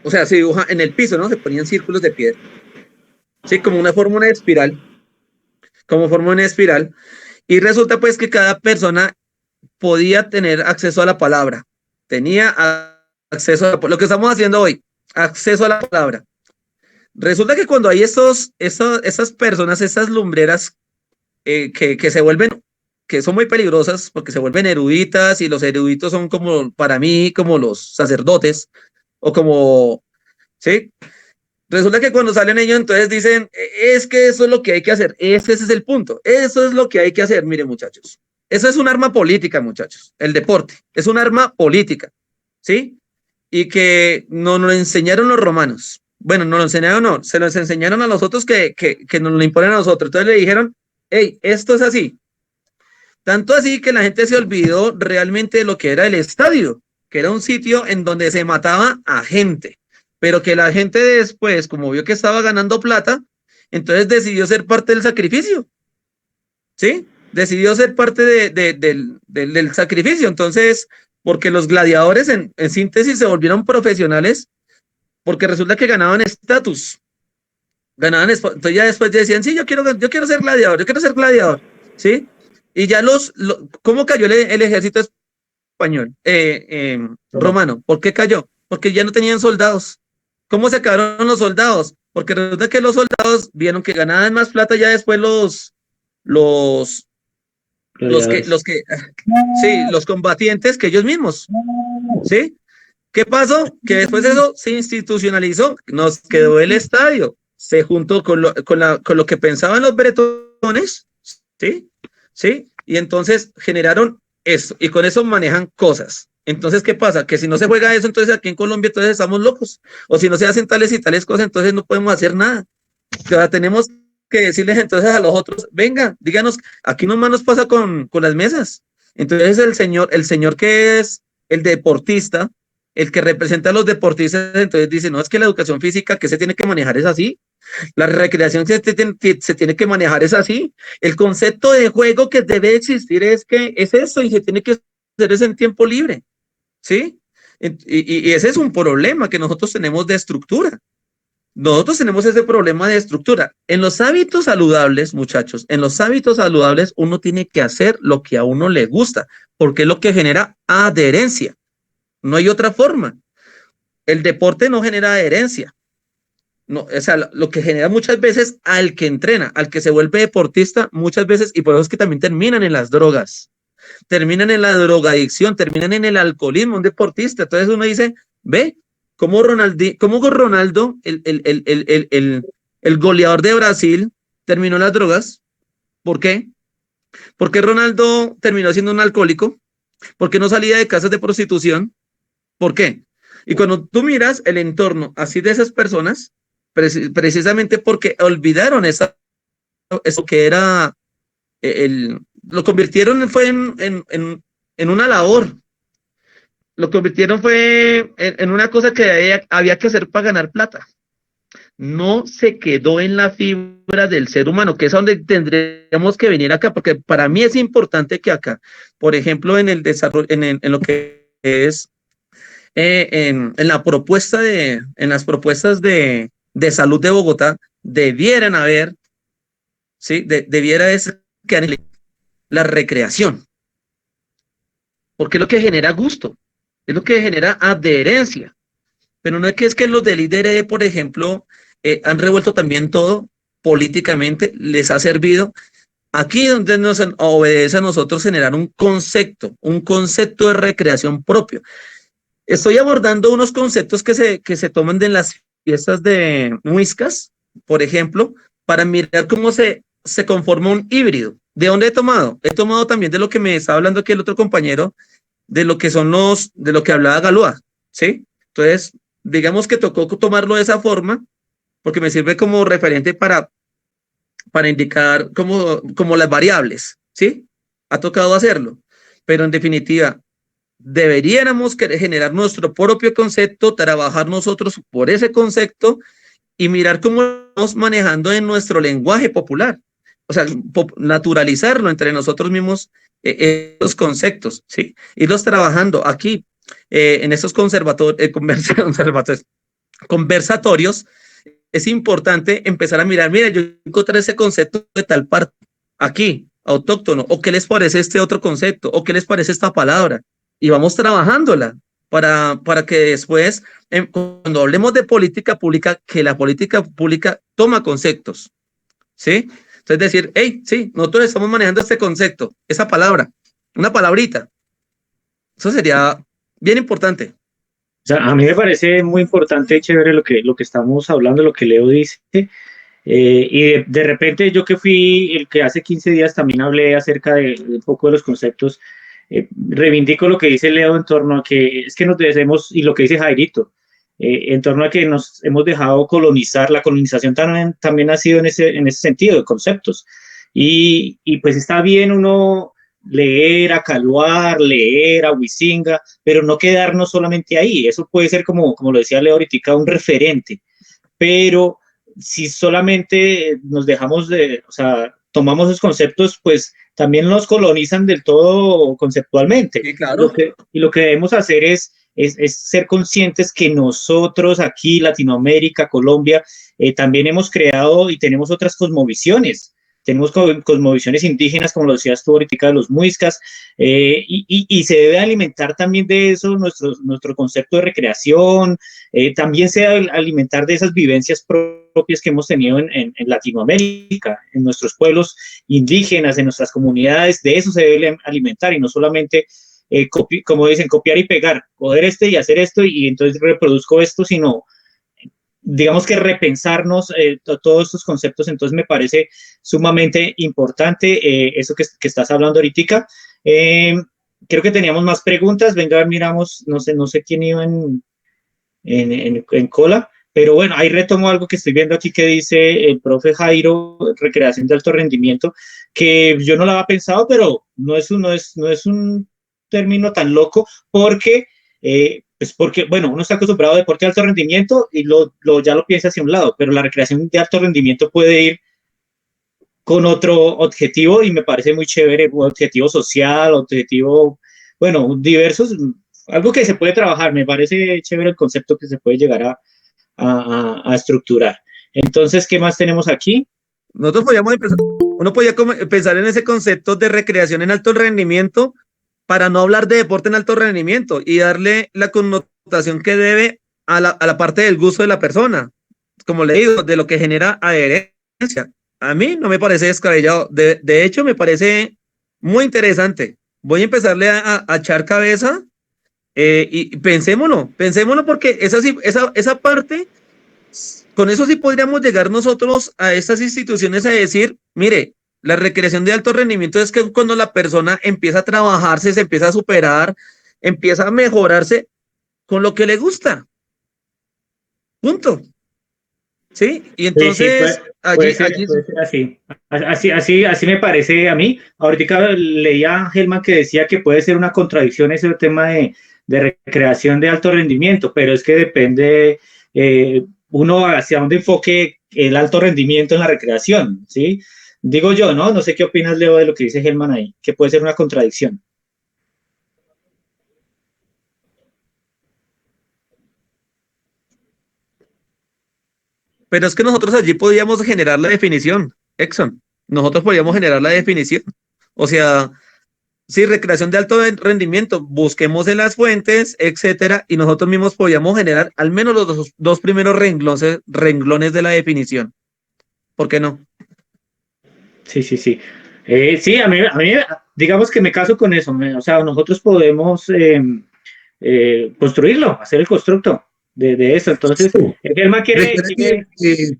O sea, se dibuja en el piso, ¿no? Se ponían círculos de piedra. Sí, como una forma de espiral. Como forma de espiral. Y resulta pues que cada persona podía tener acceso a la palabra. Tenía acceso a lo que estamos haciendo hoy. Acceso a la palabra. Resulta que cuando hay esas personas, esas lumbreras que se vuelven, que son muy peligrosas porque se vuelven eruditas y los eruditos son como, para mí, como los sacerdotes o como, ¿sí? Resulta que cuando salen ellos entonces dicen, es que eso es lo que hay que hacer, ese es el punto, eso es lo que hay que hacer, miren muchachos, eso es un arma política muchachos, el deporte, es un arma política, ¿sí? Y que nos lo enseñaron los romanos, bueno, no lo enseñaron, no, se los enseñaron a los otros que nos lo imponen a nosotros, entonces le dijeron, hey, esto es así, tanto así que la gente se olvidó realmente de lo que era el estadio, que era un sitio en donde se mataba a gente, pero que la gente después, como vio que estaba ganando plata, entonces decidió ser parte del sacrificio, ¿sí? Decidió ser parte del sacrificio, entonces, porque los gladiadores en síntesis se volvieron profesionales, porque resulta que ganaban estatus, entonces ya después decían, sí, yo quiero ser gladiador, ¿sí? Y ya ¿cómo cayó el ejército español, romano? ¿Por qué cayó? Porque ya no tenían soldados. ¿Cómo se acabaron los soldados? Porque resulta que los soldados vieron que ganaban más plata ya después los sí, los combatientes que ellos mismos, ¿sí? ¿Qué pasó? Que después de eso se institucionalizó, nos quedó el estadio, se juntó con lo que pensaban los bretones, ¿sí? ¿Sí? Y entonces generaron eso, y con eso manejan cosas. Entonces, ¿qué pasa? Que si no se juega eso, entonces aquí en Colombia entonces estamos locos, o si no se hacen tales y tales cosas, entonces no podemos hacer nada. Ahora tenemos que decirles entonces a los otros, venga, díganos, aquí nomás nos pasa con las mesas. Entonces el señor que es el deportista, el que representa a los deportistas, entonces dice, no, es que la educación física que se tiene que manejar es así, la recreación se tiene que manejar es así, el concepto de juego que debe existir es eso y se tiene que hacer eso en tiempo libre, ¿sí? Y ese es un problema que nosotros tenemos de estructura. Nosotros tenemos ese problema de estructura. En los hábitos saludables, muchachos, en los hábitos saludables uno tiene que hacer lo que a uno le gusta, porque es lo que genera adherencia. No hay otra forma. El deporte no genera adherencia. No, o sea, lo que genera muchas veces al que entrena, al que se vuelve deportista, muchas veces, y por eso es que también terminan en las drogas, terminan en la drogadicción, terminan en el alcoholismo, un deportista. Entonces uno dice, ve, cómo Ronaldo, el goleador de Brasil, terminó en las drogas. ¿Por qué? Porque Ronaldo terminó siendo un alcohólico, porque no salía de casas de prostitución. ¿Por qué? Y cuando tú miras el entorno así de esas personas, precisamente porque olvidaron eso que era, lo convirtieron fue en una labor, lo convirtieron fue en una cosa que había que hacer para ganar plata. No se quedó en la fibra del ser humano, que es a donde tendríamos que venir acá, porque para mí es importante que acá, por ejemplo, en el desarrollo, en lo que es en las propuestas de salud de Bogotá, debieran haber, ¿sí? Debiera ser que la recreación, porque es lo que genera gusto, es lo que genera adherencia, pero no es que los del IDRE, por ejemplo, han revuelto también todo, políticamente les ha servido. Aquí donde nos obedece a nosotros generar un concepto de recreación propio. Estoy abordando unos conceptos que se toman de las fiestas de muiscas, por ejemplo, para mirar cómo se conforma un híbrido. ¿De dónde he tomado? He tomado también de lo que me estaba hablando aquí el otro compañero, de lo que son de lo que hablaba Galúa, ¿sí? Entonces, digamos que tocó tomarlo de esa forma, porque me sirve como referente para indicar como las variables, ¿sí? Ha tocado hacerlo, pero en definitiva, deberíamos generar nuestro propio concepto, trabajar nosotros por ese concepto y mirar cómo estamos manejando en nuestro lenguaje popular. O sea, naturalizarlo entre nosotros mismos, esos conceptos, ¿sí? Irlos trabajando aquí, en esos conversatorios, es importante empezar a mirar, mira, yo encontré ese concepto de tal parte aquí, autóctono, o qué les parece este otro concepto, o qué les parece esta palabra, y vamos trabajándola para que después, cuando hablemos de política pública, que la política pública toma conceptos, ¿sí? Entonces decir, hey, sí, nosotros estamos manejando este concepto, esa palabra, una palabrita. Eso sería bien importante. O sea, a mí me parece muy importante y chévere lo que estamos hablando, lo que Leo dice. Y de repente yo que fui el que hace 15 días también hablé acerca de un poco de los conceptos, reivindico lo que dice Leo en torno a que es que nos debemos, y lo que dice Jairito, en torno a que nos hemos dejado colonizar, la colonización también ha sido en ese sentido, de conceptos. Y pues está bien uno leer a Caluar, leer a Huizinga, pero no quedarnos solamente ahí. Eso puede ser, como lo decía Leo ahorita, un referente. Pero si solamente nos dejamos o sea, tomamos esos conceptos, pues también nos colonizan del todo conceptualmente. Sí, claro. Y lo que debemos hacer es ser conscientes que nosotros aquí, Latinoamérica, Colombia, también hemos creado y tenemos otras cosmovisiones. Tenemos cosmovisiones indígenas, como lo decías tú ahorita, de los muiscas, y se debe alimentar también de eso nuestro concepto de recreación, también se debe alimentar de esas vivencias propias que hemos tenido en Latinoamérica, en nuestros pueblos indígenas, en nuestras comunidades, de eso se debe alimentar y no solamente, como dicen, copiar y pegar, coger y hacer esto y entonces reproduzco esto, sino digamos que repensarnos todos estos conceptos. Entonces me parece sumamente importante eso que estás hablando ahorita. Creo que teníamos más preguntas. Venga, miramos, no sé quién iba en cola, pero bueno, ahí retomo algo que estoy viendo aquí que dice el profe Jairo, recreación de alto rendimiento, que yo no lo había pensado, pero no es un término tan loco, porque pues porque, bueno, uno está acostumbrado a deporte de alto rendimiento y ya lo piensa hacia un lado, pero la recreación de alto rendimiento puede ir con otro objetivo y me parece muy chévere, un objetivo social, objetivo, bueno, diversos, algo que se puede trabajar, me parece chévere el concepto que se puede llegar a estructurar. Entonces, ¿qué más tenemos aquí? Nosotros podíamos empezar, uno podía pensar en ese concepto de recreación en alto rendimiento para no hablar de deporte en alto rendimiento y darle la connotación que debe a la parte del gusto de la persona, como le digo, de lo que genera adherencia. A mí no me parece descabellado, de hecho me parece muy interesante. Voy a empezarle a echar cabeza y pensémoslo porque esa parte, con eso sí podríamos llegar nosotros a estas instituciones a decir, mire, la recreación de alto rendimiento es que cuando la persona empieza a trabajarse, se empieza a superar, empieza a mejorarse con lo que le gusta. Punto. ¿Sí? Y entonces, sí, puede ser así me parece a mí. Ahorita leía a Helman que decía que puede ser una contradicción ese tema de recreación de alto rendimiento, pero es que depende uno hacia dónde enfoque el alto rendimiento en la recreación, ¿sí? Digo yo, ¿no? No sé qué opinas, Leo, de lo que dice Helman ahí, que puede ser una contradicción. Pero es que nosotros allí podíamos generar la definición, Exxon. Nosotros podíamos generar la definición. O sea, sí, recreación de alto rendimiento, busquemos en las fuentes, etcétera, y nosotros mismos podíamos generar al menos los dos primeros renglones de la definición. ¿Por qué no? Sí, sí, sí. Sí, a mí, digamos que me caso con eso. O sea, nosotros podemos construirlo, hacer el constructo de eso. Entonces, el Germán Recuerda que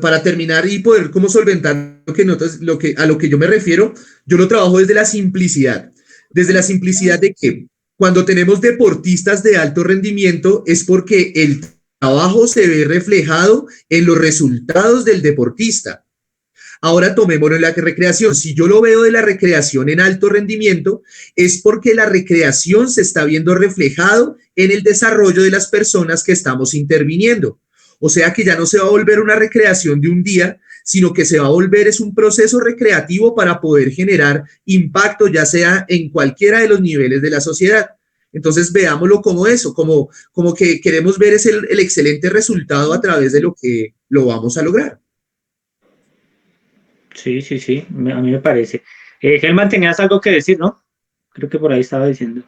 para terminar y poder como solventar lo que notas, a lo que yo me refiero, yo lo trabajo desde la simplicidad. Desde la simplicidad de que cuando tenemos deportistas de alto rendimiento es porque el trabajo se ve reflejado en los resultados del deportista. Ahora tomémonos la recreación. Si yo lo veo de la recreación en alto rendimiento, es porque la recreación se está viendo reflejado en el desarrollo de las personas que estamos interviniendo. O sea que ya no se va a volver una recreación de un día, sino que se va a volver es un proceso recreativo para poder generar impacto, ya sea en cualquiera de los niveles de la sociedad. Entonces veámoslo como eso, como que queremos ver es el excelente resultado a través de lo que lo vamos a lograr. sí, sí, sí, a mí me parece. Germán, tenías algo que decir, ¿no? Creo que por ahí estaba diciendo.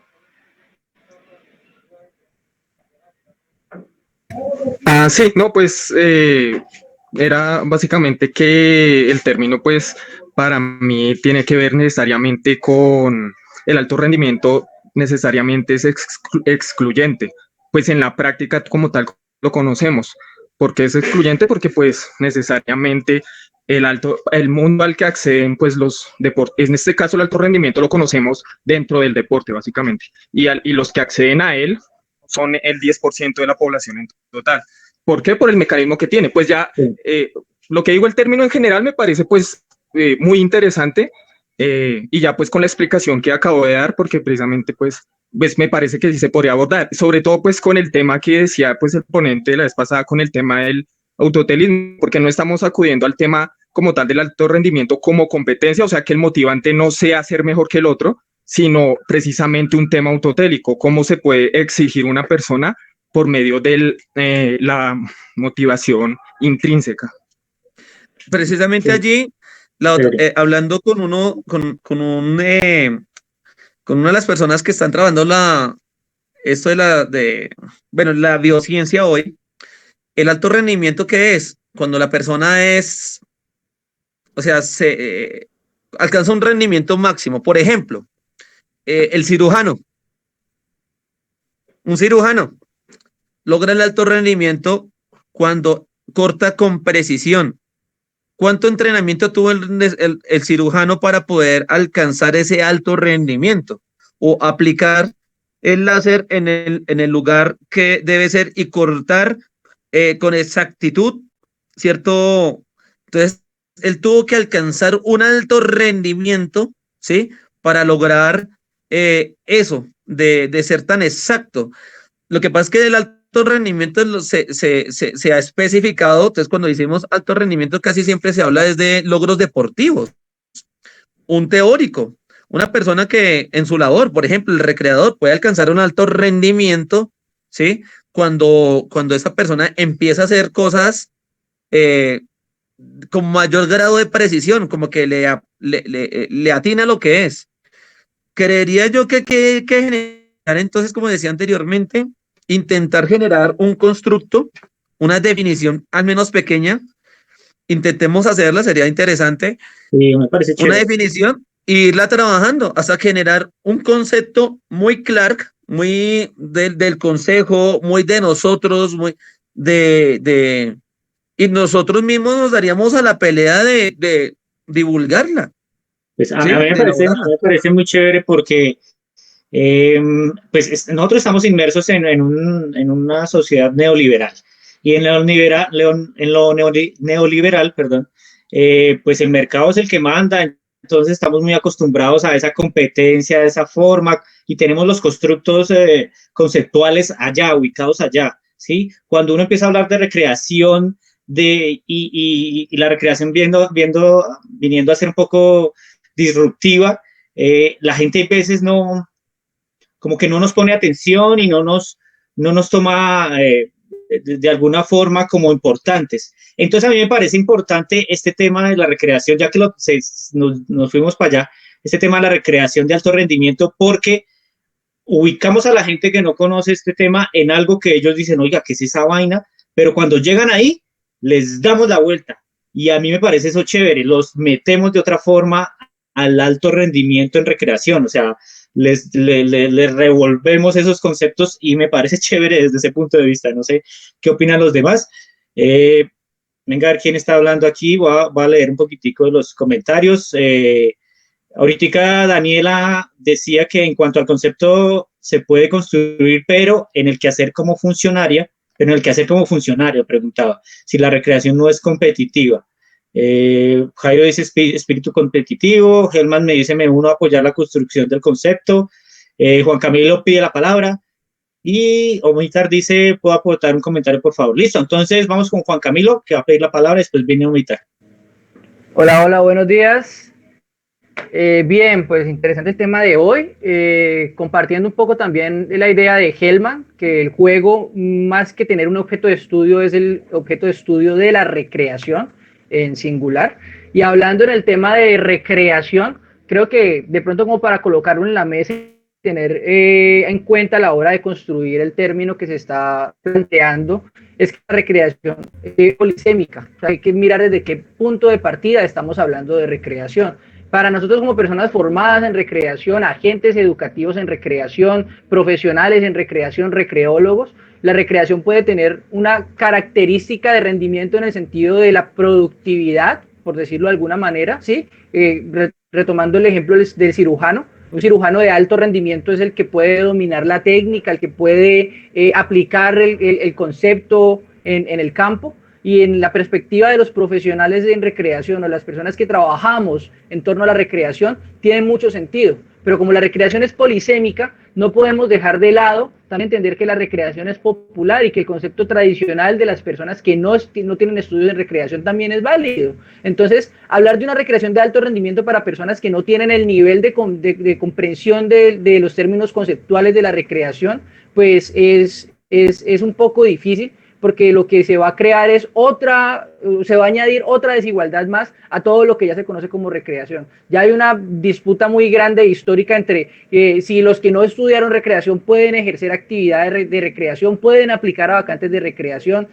Ah, sí, no, pues era básicamente que el término, pues, para mí tiene que ver necesariamente con el alto rendimiento, necesariamente es excluyente, pues en la práctica como tal lo conocemos. ¿Por qué es excluyente? Porque pues necesariamente el mundo al que acceden pues los deportes, en este caso el alto rendimiento lo conocemos dentro del deporte básicamente, y los que acceden a él son el 10% de la población en total. ¿Por qué? Por el mecanismo que tiene. Pues ya, Sí. lo que digo el término en general me parece pues muy interesante, y ya pues con la explicación que acabo de dar, porque precisamente pues me parece que sí se podría abordar, sobre todo pues con el tema que decía pues el ponente de la vez pasada, con el tema del autotelismo, porque no estamos acudiendo al tema como tal del alto rendimiento como competencia, o sea que el motivante no sea ser mejor que el otro, sino precisamente un tema autotélico, cómo se puede exigir una persona por medio de la motivación intrínseca. Precisamente Sí, allí, chévere. hablando con una de las personas que están trabajando esto bueno, la biociencia hoy, el alto rendimiento que es cuando la persona o sea, alcanza un rendimiento máximo. Por ejemplo, el cirujano, un cirujano logra el alto rendimiento cuando corta con precisión. ¿Cuánto entrenamiento tuvo el cirujano para poder alcanzar ese alto rendimiento o aplicar el láser en el lugar que debe ser y cortar con exactitud, ¿cierto? Entonces, él tuvo que alcanzar un alto rendimiento, ¿sí? Para lograr eso, de ser tan exacto. Lo que pasa es que el alto rendimiento se ha especificado, entonces cuando decimos alto rendimiento casi siempre se habla desde logros deportivos. Un teórico, una persona que en su labor, por ejemplo, el recreador puede alcanzar un alto rendimiento, ¿sí? Cuando esa persona empieza a hacer cosas eh, con mayor grado de precisión, como que le atina lo que es. Creería yo que generar, entonces, como decía anteriormente, intentar generar un constructo, una definición al menos pequeña, intentemos hacerla, sería interesante, Sí, me parece una chévere. definición e irla trabajando hasta generar un concepto muy Clark, muy del consejo, muy de nosotros, muy de y nosotros mismos nos daríamos a la pelea de divulgarla, Pues a ¿sí? mí De elaborarla. me parece muy chévere porque pues nosotros estamos inmersos en una sociedad neoliberal. Y en lo neoliberal, perdón, pues el mercado es el que manda, entonces estamos muy acostumbrados a esa competencia, a esa forma, y tenemos los constructos conceptuales allá, ubicados allá, ¿sí? Cuando uno empieza a hablar de recreación, y la recreación viniendo a ser un poco disruptiva, la gente a veces no, como que no nos pone atención y no nos toma de alguna forma como importantes. Entonces a mí me parece importante este tema de la recreación, ya que nos fuimos para allá, este tema de la recreación de alto rendimiento, porque ubicamos a la gente que no conoce este tema en algo que ellos dicen, oiga, ¿qué es esa vaina? Pero cuando llegan ahí, les damos la vuelta y a mí me parece eso chévere, los metemos de otra forma al alto rendimiento en recreación, o sea, les revolvemos esos conceptos y me parece chévere desde ese punto de vista. No sé qué opinan los demás. Venga a ver quién está hablando aquí. Voy a leer un poquitico de los comentarios. Ahorita Daniela decía que en cuanto al concepto se puede construir, pero en el quehacer como funcionaria, preguntaba si la recreación no es competitiva. Jairo dice espíritu competitivo, Helman me dice me uno a apoyar la construcción del concepto, Juan Camilo pide la palabra y Omitar dice puedo aportar un comentario por favor. Listo, entonces vamos con Juan Camilo que va a pedir la palabra, después viene Omitar. Hola, hola, buenos días. Bien, pues interesante el tema de hoy, compartiendo un poco también la idea de Helman, que el juego, más que tener un objeto de estudio, es el objeto de estudio de la recreación en singular. Y hablando en el tema de recreación, creo que de pronto como para colocarlo en la mesa, tener en cuenta a la hora de construir el término que se está planteando, es que la recreación es polisémica. O sea, hay que mirar desde qué punto de partida estamos hablando de recreación. Para nosotros como personas formadas en recreación, agentes educativos en recreación, profesionales en recreación, recreólogos, la recreación puede tener una característica de rendimiento en el sentido de la productividad, por decirlo de alguna manera, ¿sí? Retomando el ejemplo del cirujano, un cirujano de alto rendimiento es el que puede dominar la técnica, el que puede aplicar el concepto en el campo. Y en la perspectiva de los profesionales en recreación o las personas que trabajamos en torno a la recreación, tiene mucho sentido. Pero como la recreación es polisémica, no podemos dejar de lado también entender que la recreación es popular y que el concepto tradicional de las personas que no tienen estudios en recreación también es válido. Entonces, hablar de una recreación de alto rendimiento para personas que no tienen el nivel de comprensión de los términos conceptuales de la recreación, pues es un poco difícil, porque lo que se va a crear es se va a añadir otra desigualdad más a todo lo que ya se conoce como recreación. Ya hay una disputa muy grande histórica entre si los que no estudiaron recreación pueden ejercer actividades de recreación, pueden aplicar a vacantes de recreación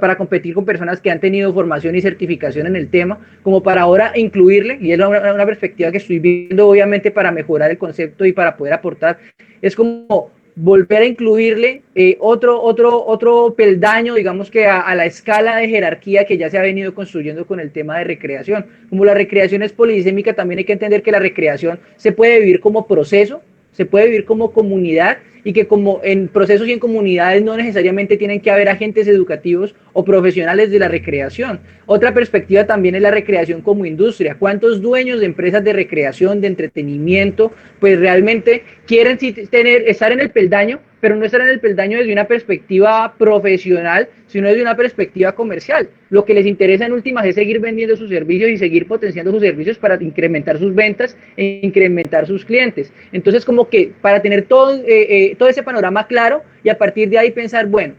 para competir con personas que han tenido formación y certificación en el tema, como para ahora incluirle, y es una perspectiva que estoy viendo obviamente para mejorar el concepto y para poder aportar, es como volver a incluirle otro peldaño, digamos que a la escala de jerarquía que ya se ha venido construyendo con el tema de recreación. Como la recreación es polisémica, también hay que entender que la recreación se puede vivir como proceso, se puede vivir como comunidad, y que como en procesos y en comunidades no necesariamente tienen que haber agentes educativos o profesionales de la recreación. Otra perspectiva también es la recreación como industria. ¿Cuántos dueños de empresas de recreación, de entretenimiento, pues realmente quieren estar en el peldaño, pero no estar en el peldaño desde una perspectiva profesional, sino desde una perspectiva comercial? Lo que les interesa en últimas es seguir vendiendo sus servicios y seguir potenciando sus servicios para incrementar sus ventas e incrementar sus clientes. Entonces, como que para tener todo ese panorama claro y a partir de ahí pensar, bueno,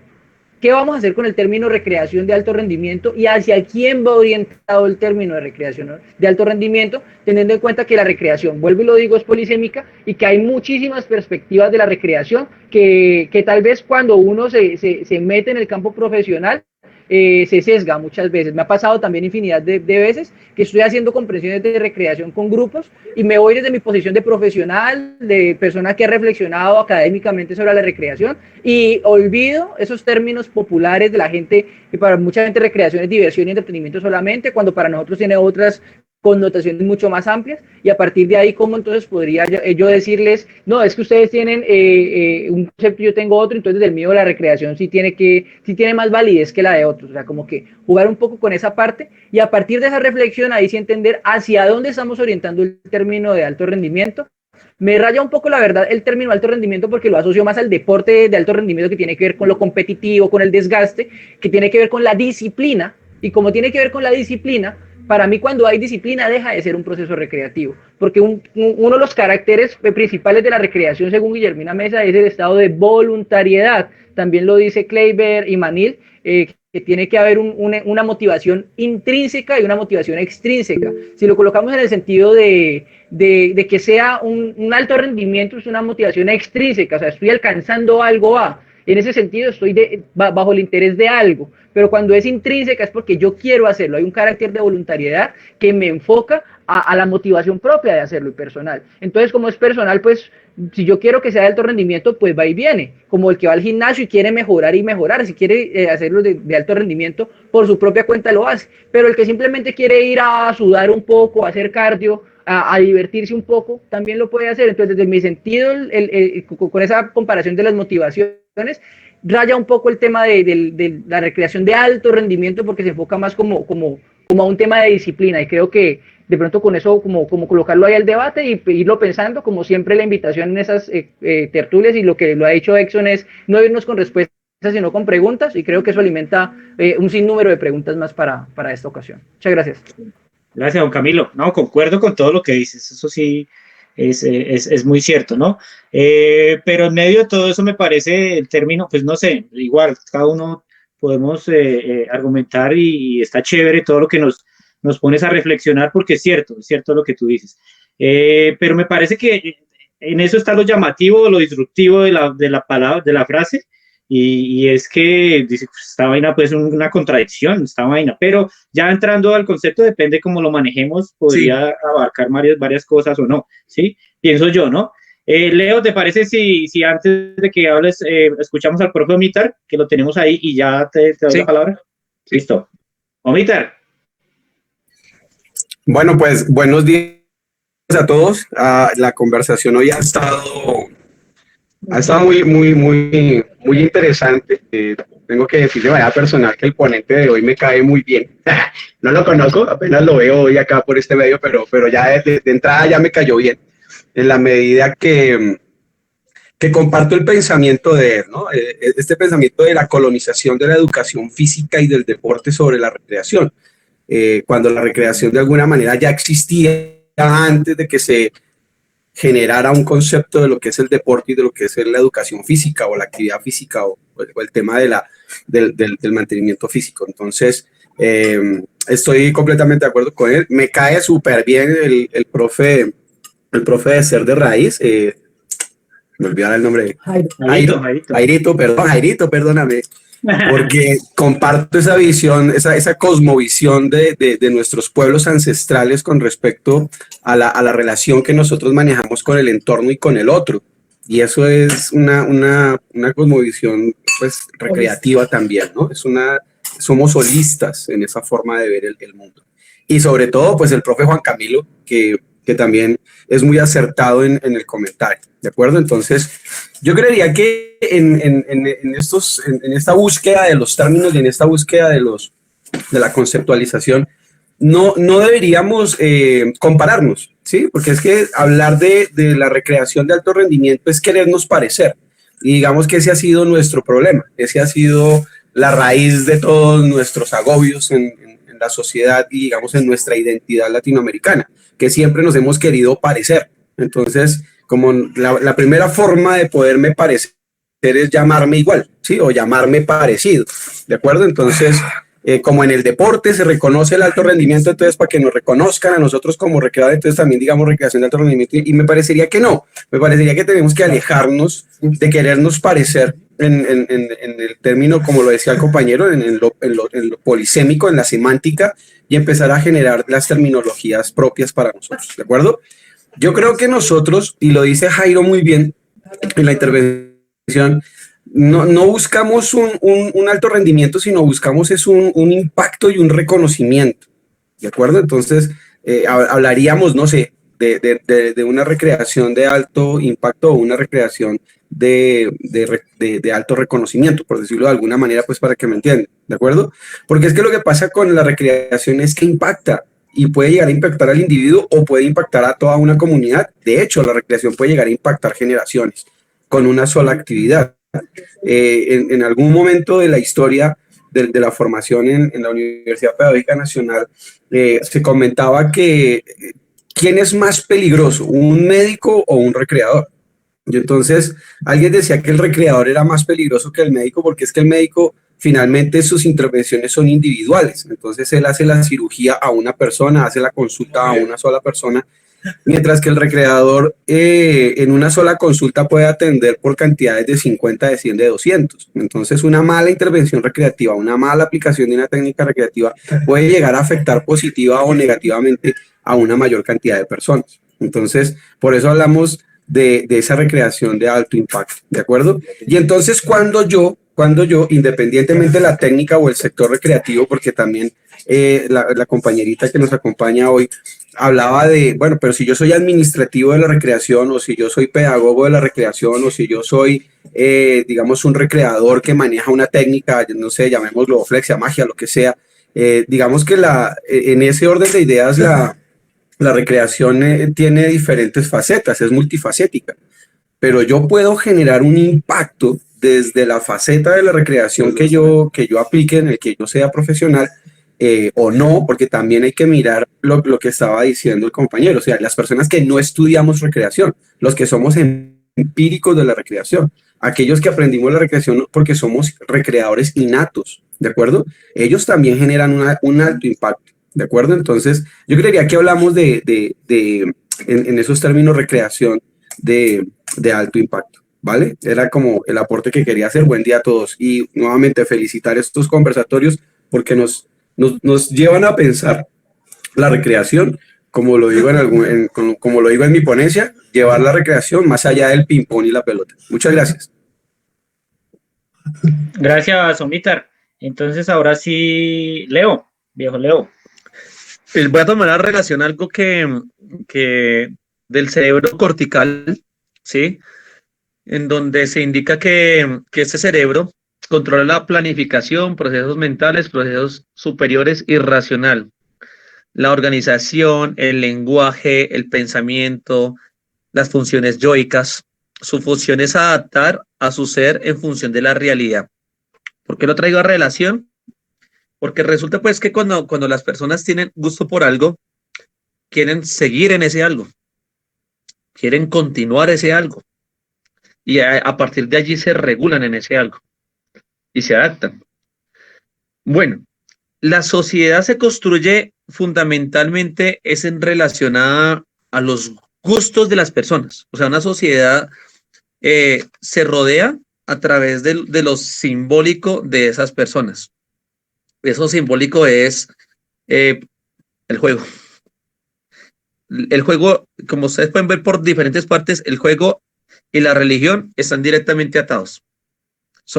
¿qué vamos a hacer con el término recreación de alto rendimiento y hacia quién va orientado el término de recreación de alto rendimiento, teniendo en cuenta que la recreación, vuelvo y lo digo, es polisémica y que hay muchísimas perspectivas de la recreación que tal vez cuando uno se mete en el campo profesional se sesga muchas veces? Me ha pasado también infinidad de veces que estoy haciendo comprensiones de recreación con grupos y me voy desde mi posición de profesional, de persona que ha reflexionado académicamente sobre la recreación, y olvido esos términos populares de la gente, que para mucha gente recreación es diversión y entretenimiento solamente, cuando para nosotros tiene otras connotaciones mucho más amplias. Y a partir de ahí, ¿cómo entonces podría yo decirles, no, es que ustedes tienen un concepto y yo tengo otro, entonces del mío la recreación sí tiene más validez que la de otros? O sea, como que jugar un poco con esa parte y a partir de esa reflexión ahí sí entender hacia dónde estamos orientando el término de alto rendimiento. Me raya un poco, la verdad, el término alto rendimiento, porque lo asocio más al deporte de alto rendimiento, que tiene que ver con lo competitivo, con el desgaste, que tiene que ver con la disciplina. Y como tiene que ver con la disciplina, para mí cuando hay disciplina deja de ser un proceso recreativo, porque uno de los caracteres principales de la recreación, según Guillermina Mesa, es el estado de voluntariedad. También lo dice Kleiber y Manil, que tiene que haber una motivación intrínseca y una motivación extrínseca. Si lo colocamos en el sentido de que sea un alto rendimiento, es una motivación extrínseca, o sea, estoy alcanzando algo A. En ese sentido estoy bajo el interés de algo, pero cuando es intrínseca es porque yo quiero hacerlo, hay un carácter de voluntariedad que me enfoca a la motivación propia de hacerlo y personal. Entonces, como es personal, pues si yo quiero que sea de alto rendimiento, pues va y viene, como el que va al gimnasio y quiere mejorar y mejorar, si quiere hacerlo de alto rendimiento, por su propia cuenta lo hace, pero el que simplemente quiere ir a sudar un poco, a hacer cardio, a divertirse un poco, también lo puede hacer. Entonces, desde mi sentido, con esa comparación de las motivaciones, raya un poco el tema de la recreación de alto rendimiento, porque se enfoca más como a un tema de disciplina, y creo que de pronto con eso como colocarlo ahí al debate y irlo pensando, como siempre la invitación en esas tertulias, y lo que lo ha dicho Exxon es no irnos con respuestas sino con preguntas, y creo que eso alimenta un sinnúmero de preguntas más para esta ocasión. Muchas gracias. Gracias, don Camilo. No, concuerdo con todo lo que dices, eso sí es muy cierto, ¿no? Pero en medio de todo eso me parece el término, pues no sé, igual, cada uno podemos argumentar y está chévere todo lo que nos pones a reflexionar, porque es cierto lo que tú dices. Pero me parece que en eso está lo llamativo, lo disruptivo de la palabra, de la frase, y es que dice, pues, esta vaina pues una contradicción, esta vaina, pero ya entrando al concepto, depende cómo lo manejemos, podría abarcar varias cosas o no, ¿sí? Pienso yo, ¿no? Leo, ¿te parece si antes de que hables escuchamos al propio Omitar, que lo tenemos ahí y ya te doy la palabra? Listo. Omitar. Bueno, pues buenos días a todos. La conversación hoy ha estado muy interesante. Tengo que decir de manera personal que el ponente de hoy me cae muy bien. No lo conozco, apenas lo veo hoy acá por este medio, pero ya de entrada ya me cayó bien, en la medida que comparto el pensamiento de él, ¿no? Este pensamiento de la colonización de la educación física y del deporte sobre la recreación. Cuando la recreación de alguna manera ya existía antes de que se generara un concepto de lo que es el deporte y de lo que es la educación física o la actividad física o el tema del mantenimiento físico. Entonces, estoy completamente de acuerdo con él. Me cae súper bien el profe de Ser de Raíz. Me olvidaba el nombre. Jairito, perdóname. Porque comparto esa visión, esa cosmovisión de nuestros pueblos ancestrales con respecto a la relación que nosotros manejamos con el entorno y con el otro. Y eso es una cosmovisión pues recreativa también, ¿no? Somos holistas en esa forma de ver el mundo. Y sobre todo, pues el profe Juan Camilo, que también es muy acertado en el comentario, ¿de acuerdo? Entonces, yo creería que en esta búsqueda de los términos y en esta búsqueda de la conceptualización, no deberíamos compararnos, ¿sí? Porque es que hablar de la recreación de alto rendimiento es querernos parecer. Y digamos que ese ha sido nuestro problema, ese ha sido la raíz de todos nuestros agobios en la sociedad y digamos en nuestra identidad latinoamericana, que siempre nos hemos querido parecer. Entonces, como la primera forma de poderme parecer es llamarme igual, ¿sí? O llamarme parecido, ¿de acuerdo? Entonces, como en el deporte se reconoce el alto rendimiento, entonces para que nos reconozcan a nosotros como recreadores, entonces también digamos recreación de alto rendimiento, y me parecería que no, me parecería que tenemos que alejarnos de querernos parecer en el término, como lo decía el compañero, en lo polisémico, en la semántica, y empezar a generar las terminologías propias para nosotros, ¿de acuerdo? Yo creo que nosotros, y lo dice Jairo muy bien en la intervención, no buscamos un alto rendimiento, sino buscamos es un impacto y un reconocimiento, ¿de acuerdo? Entonces, hablaríamos, no sé, de una recreación de alto impacto o una recreación de alto reconocimiento, por decirlo de alguna manera, pues para que me entiendan, ¿de acuerdo? Porque es que lo que pasa con la recreación es que impacta y puede llegar a impactar al individuo o puede impactar a toda una comunidad. De hecho, la recreación puede llegar a impactar generaciones con una sola actividad. En algún momento de la historia de la formación en la Universidad Pedagógica Nacional, se comentaba que ¿quién es más peligroso, un médico o un recreador? Y entonces alguien decía que el recreador era más peligroso que el médico, porque es que el médico finalmente sus intervenciones son individuales. Entonces él hace la cirugía a una persona, hace la consulta a una sola persona, mientras que el recreador en una sola consulta puede atender por cantidades de 50, de 100, de 200. Entonces, una mala intervención recreativa, una mala aplicación de una técnica recreativa puede llegar a afectar positiva o negativamente a una mayor cantidad de personas. Entonces, por eso hablamos de esa recreación de alto impacto, ¿de acuerdo? Y entonces, cuando yo, independientemente de la técnica o el sector recreativo, porque también la compañerita que nos acompaña hoy hablaba de, bueno, pero si yo soy administrativo de la recreación, o si yo soy pedagogo de la recreación, o si yo soy, digamos, un recreador que maneja una técnica, no sé, llamémoslo flexia, magia, lo que sea, digamos que en ese orden de ideas la recreación tiene diferentes facetas, es multifacética, pero yo puedo generar un impacto desde la faceta de la recreación que yo aplique, en el que yo sea profesional, o no, porque también hay que mirar lo que estaba diciendo el compañero, o sea, las personas que no estudiamos recreación, los que somos empíricos de la recreación, aquellos que aprendimos la recreación porque somos recreadores innatos, ¿de acuerdo? Ellos también generan un alto impacto, ¿de acuerdo? Entonces, yo creería que hablamos en esos términos, recreación de alto impacto, ¿vale? Era como el aporte que quería hacer. Buen día a todos y nuevamente felicitar estos conversatorios porque nos llevan a pensar la recreación, como lo digo como lo digo en mi ponencia, llevar la recreación más allá del ping-pong y la pelota. Muchas gracias. Gracias, Omitar. Entonces, ahora sí, Leo, viejo Leo. Voy a tomar la relación algo que del cerebro cortical, ¿sí? En donde se indica que ese cerebro controla la planificación, procesos mentales, procesos superiores y racional, la organización, el lenguaje, el pensamiento, las funciones yoicas. Su función es adaptar a su ser en función de la realidad. ¿Por qué lo traigo a relación? Porque resulta pues que cuando las personas tienen gusto por algo, quieren seguir en ese algo, quieren continuar ese algo y a partir de allí se regulan en ese algo y se adaptan. Bueno, la sociedad se construye fundamentalmente es en relación a los gustos de las personas. O sea, una sociedad se rodea a través de lo simbólico de esas personas. Eso simbólico es el juego. El juego, como ustedes pueden ver por diferentes partes, el juego y la religión están directamente atados.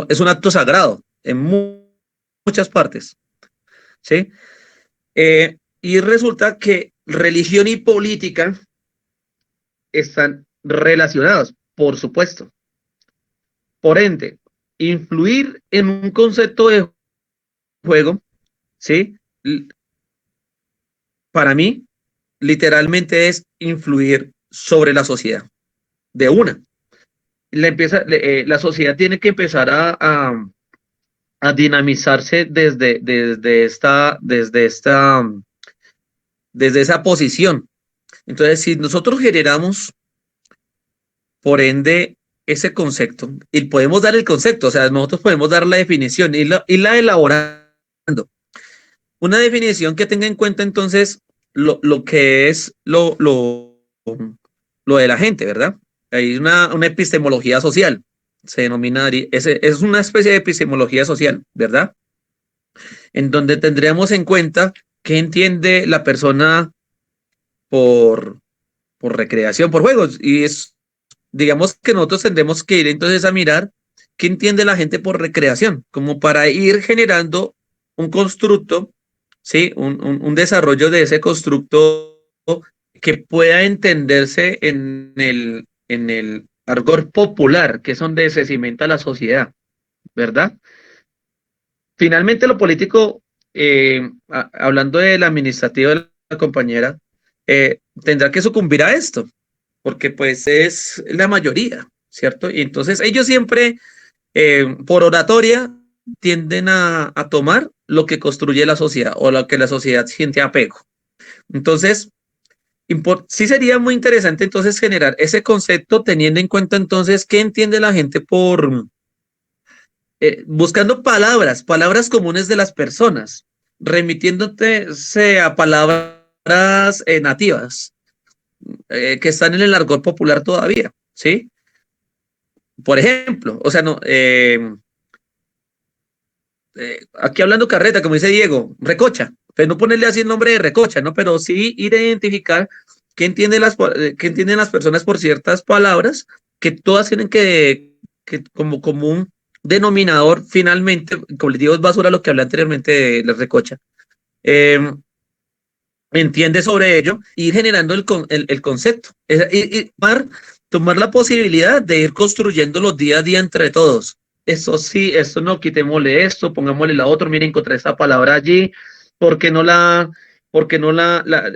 Es un acto sagrado en muchas partes, ¿sí? Y resulta que religión y política están relacionados, por supuesto. Por ende, influir en un concepto de juego, ¿sí? Para mí, literalmente es influir sobre la sociedad, de una. La sociedad tiene que empezar a dinamizarse desde esa posición. Entonces, si nosotros generamos, por ende, ese concepto, y podemos dar el concepto, o sea, nosotros podemos dar la definición y la elaborando. Una definición que tenga en cuenta entonces lo que es lo de la gente, ¿verdad? Hay una epistemología social, se denomina, es una especie de epistemología social, ¿verdad? En donde tendríamos en cuenta qué entiende la persona por recreación, por juegos, y digamos que nosotros tendremos que ir entonces a mirar qué entiende la gente por recreación, como para ir generando un constructo, ¿sí? Un desarrollo de ese constructo que pueda entenderse en el argot popular, que es donde se cimenta la sociedad, ¿verdad? Finalmente, lo político, hablando del administrativo de la compañera, tendrá que sucumbir a esto, porque pues es la mayoría, ¿cierto? Y entonces ellos siempre, por oratoria, tienden a tomar lo que construye la sociedad o lo que la sociedad siente apego. Entonces, sí sería muy interesante entonces generar ese concepto teniendo en cuenta entonces qué entiende la gente por buscando palabras comunes de las personas, remitiéndote a palabras nativas. que están en el argot popular todavía, ¿sí? Por ejemplo, o sea, no, aquí hablando carreta, como dice Diego, recocha, pero no ponerle así el nombre de recocha, ¿no? Pero sí ir a identificar qué entienden las personas por ciertas palabras, que todas tienen que como un denominador, finalmente, como les digo, es basura lo que hablé anteriormente de la recocha. Eh, entiende sobre ello y ir generando el concepto. Tomar la posibilidad de ir construyéndolo día a día entre todos. Eso sí, esto no, quitémosle esto, pongámosle la otra, miren, encontré esta palabra allí, ¿por qué no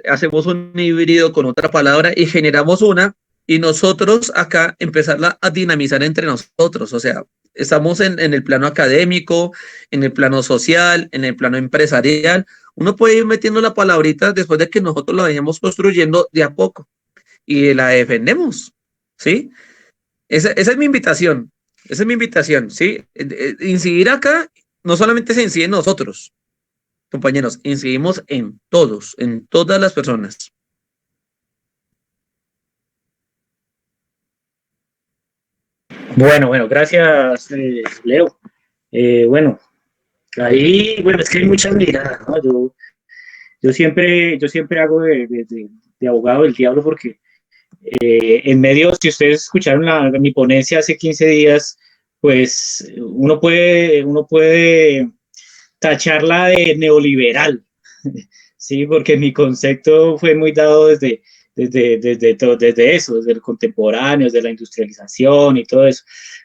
hacemos un híbrido con otra palabra y generamos una y nosotros acá empezarla a dinamizar entre nosotros? O sea, estamos en el plano académico, en el plano social, en el plano empresarial. Uno puede ir metiendo la palabrita después de que nosotros la vayamos construyendo de a poco y la defendemos, ¿sí? Esa es mi invitación, esa es mi invitación, ¿sí? Incidir acá no solamente se incide en nosotros, compañeros, incidimos en todos, en todas las personas. Bueno, gracias, Leo. Bueno, ahí, bueno, es que hay muchas miradas, ¿no? Yo siempre hago de abogado del diablo porque en medio, si ustedes escucharon mi ponencia hace 15 días, pues uno puede tacharla de neoliberal, ¿sí? Porque mi concepto fue muy dado desde eso, desde el contemporáneo, desde la industrialización y todo eso.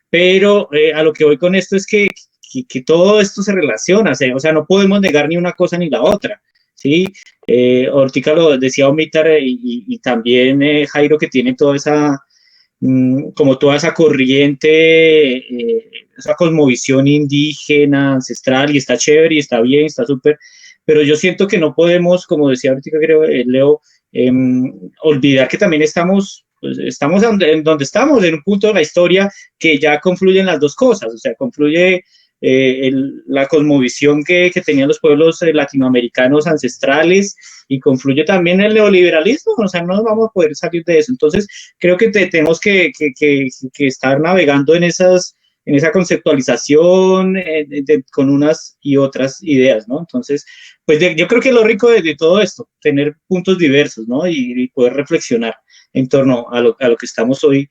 Pero a lo que voy con esto es que todo esto se relaciona, o sea, no podemos negar ni una cosa ni la otra, ¿sí? Ortica lo decía Omitar y también Jairo, que tiene toda esa, como toda esa corriente, esa cosmovisión indígena, ancestral, y está chévere y está bien, está súper, pero yo siento que no podemos, como decía ahorita creo, Leo, olvidar que también estamos, pues, estamos en donde estamos, en un punto de la historia que ya confluyen las dos cosas, o sea, confluye la cosmovisión que tenían los pueblos latinoamericanos ancestrales y confluye también el neoliberalismo, o sea, no vamos a poder salir de eso. Entonces, creo que tenemos que estar navegando en esa conceptualización con unas y otras ideas, ¿no? Entonces, pues yo creo que lo rico de todo esto, tener puntos diversos, ¿no? Y poder reflexionar en torno a lo que estamos hoy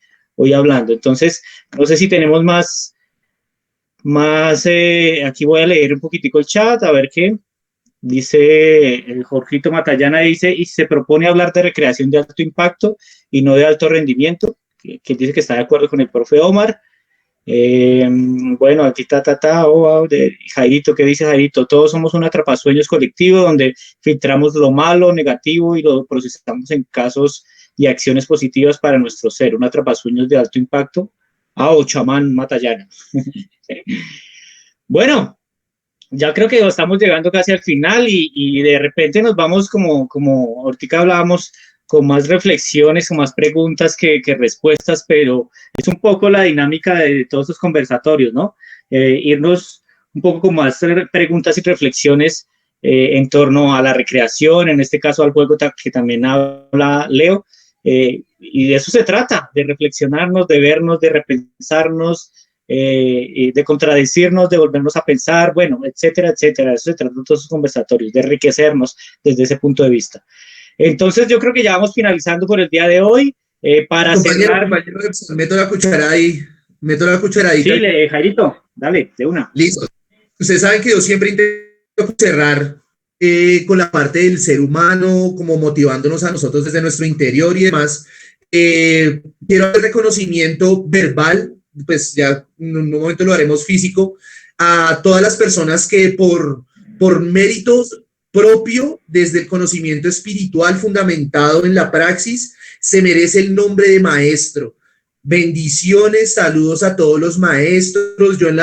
hablando. Entonces, no sé si tenemos aquí voy a leer un poquitico el chat, a ver qué dice. Jorgito Matallana dice, y se propone hablar de recreación de alto impacto y no de alto rendimiento, que dice que está de acuerdo con el profe Omar. Bueno, aquí de Jairito, ¿qué dice Jairito? Todos somos un atrapasueños colectivo donde filtramos lo malo, negativo y lo procesamos en casos y acciones positivas para nuestro ser, un atrapasueños de alto impacto. Chamán Matallana. Bueno, ya creo que estamos llegando casi al final y de repente nos vamos como ahorita hablábamos, con más reflexiones, con más preguntas que respuestas, pero es un poco la dinámica de todos estos conversatorios, ¿no? Irnos un poco con más preguntas y reflexiones en torno a la recreación, en este caso al juego que también habla Leo, y de eso se trata, de reflexionarnos, de vernos, de repensarnos, de contradecirnos, de volvernos a pensar, bueno, etcétera, etcétera. Eso se trata de todos esos conversatorios, de enriquecernos desde ese punto de vista. Entonces, yo creo que ya vamos finalizando por el día de hoy. Para cerrar. Meto la cucharadita. Sí, Jairito, dale, de una. Listo. Ustedes saben que yo siempre intento cerrar con la parte del ser humano, como motivándonos a nosotros desde nuestro interior y demás. Quiero hacer reconocimiento verbal, pues ya en un momento lo haremos físico, a todas las personas que por méritos propio, desde el conocimiento espiritual fundamentado en la praxis, se merece el nombre de maestro. Bendiciones, saludos a todos los maestros. Yo en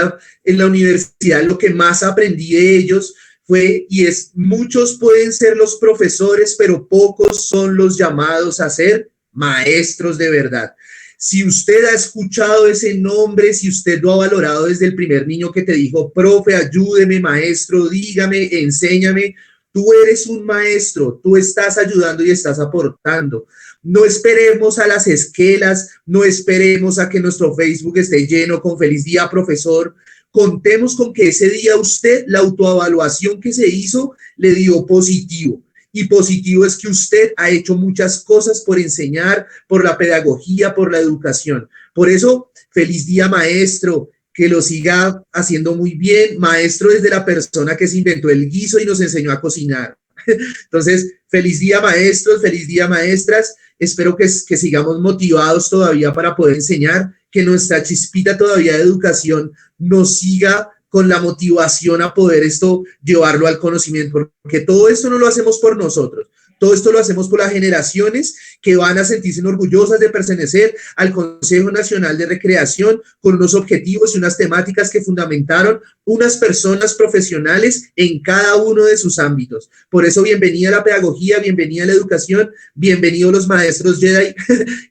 la universidad lo que más aprendí de ellos fue, muchos pueden ser los profesores, pero pocos son los llamados a ser maestros de verdad. Si usted ha escuchado ese nombre, si usted lo ha valorado desde el primer niño que te dijo, profe, ayúdeme, maestro, dígame, enséñame, tú eres un maestro, tú estás ayudando y estás aportando. No esperemos a las esquelas, no esperemos a que nuestro Facebook esté lleno con feliz día, profesor. Contemos con que ese día usted, la autoevaluación que se hizo, le dio positivo. Y positivo es que usted ha hecho muchas cosas por enseñar, por la pedagogía, por la educación. Por eso, feliz día, maestro, que lo siga haciendo muy bien. Maestro desde la persona que se inventó el guiso y nos enseñó a cocinar. Entonces, feliz día, maestros, feliz día, maestras. Espero que sigamos motivados todavía para poder enseñar, que nuestra chispita todavía de educación nos siga con la motivación a poder esto llevarlo al conocimiento, porque todo esto no lo hacemos por nosotros, todo esto lo hacemos por las generaciones que van a sentirse orgullosas de pertenecer al Consejo Nacional de Recreación con unos objetivos y unas temáticas que fundamentaron unas personas profesionales en cada uno de sus ámbitos. Por eso, bienvenida a la pedagogía, bienvenida a la educación, bienvenidos los maestros Jedi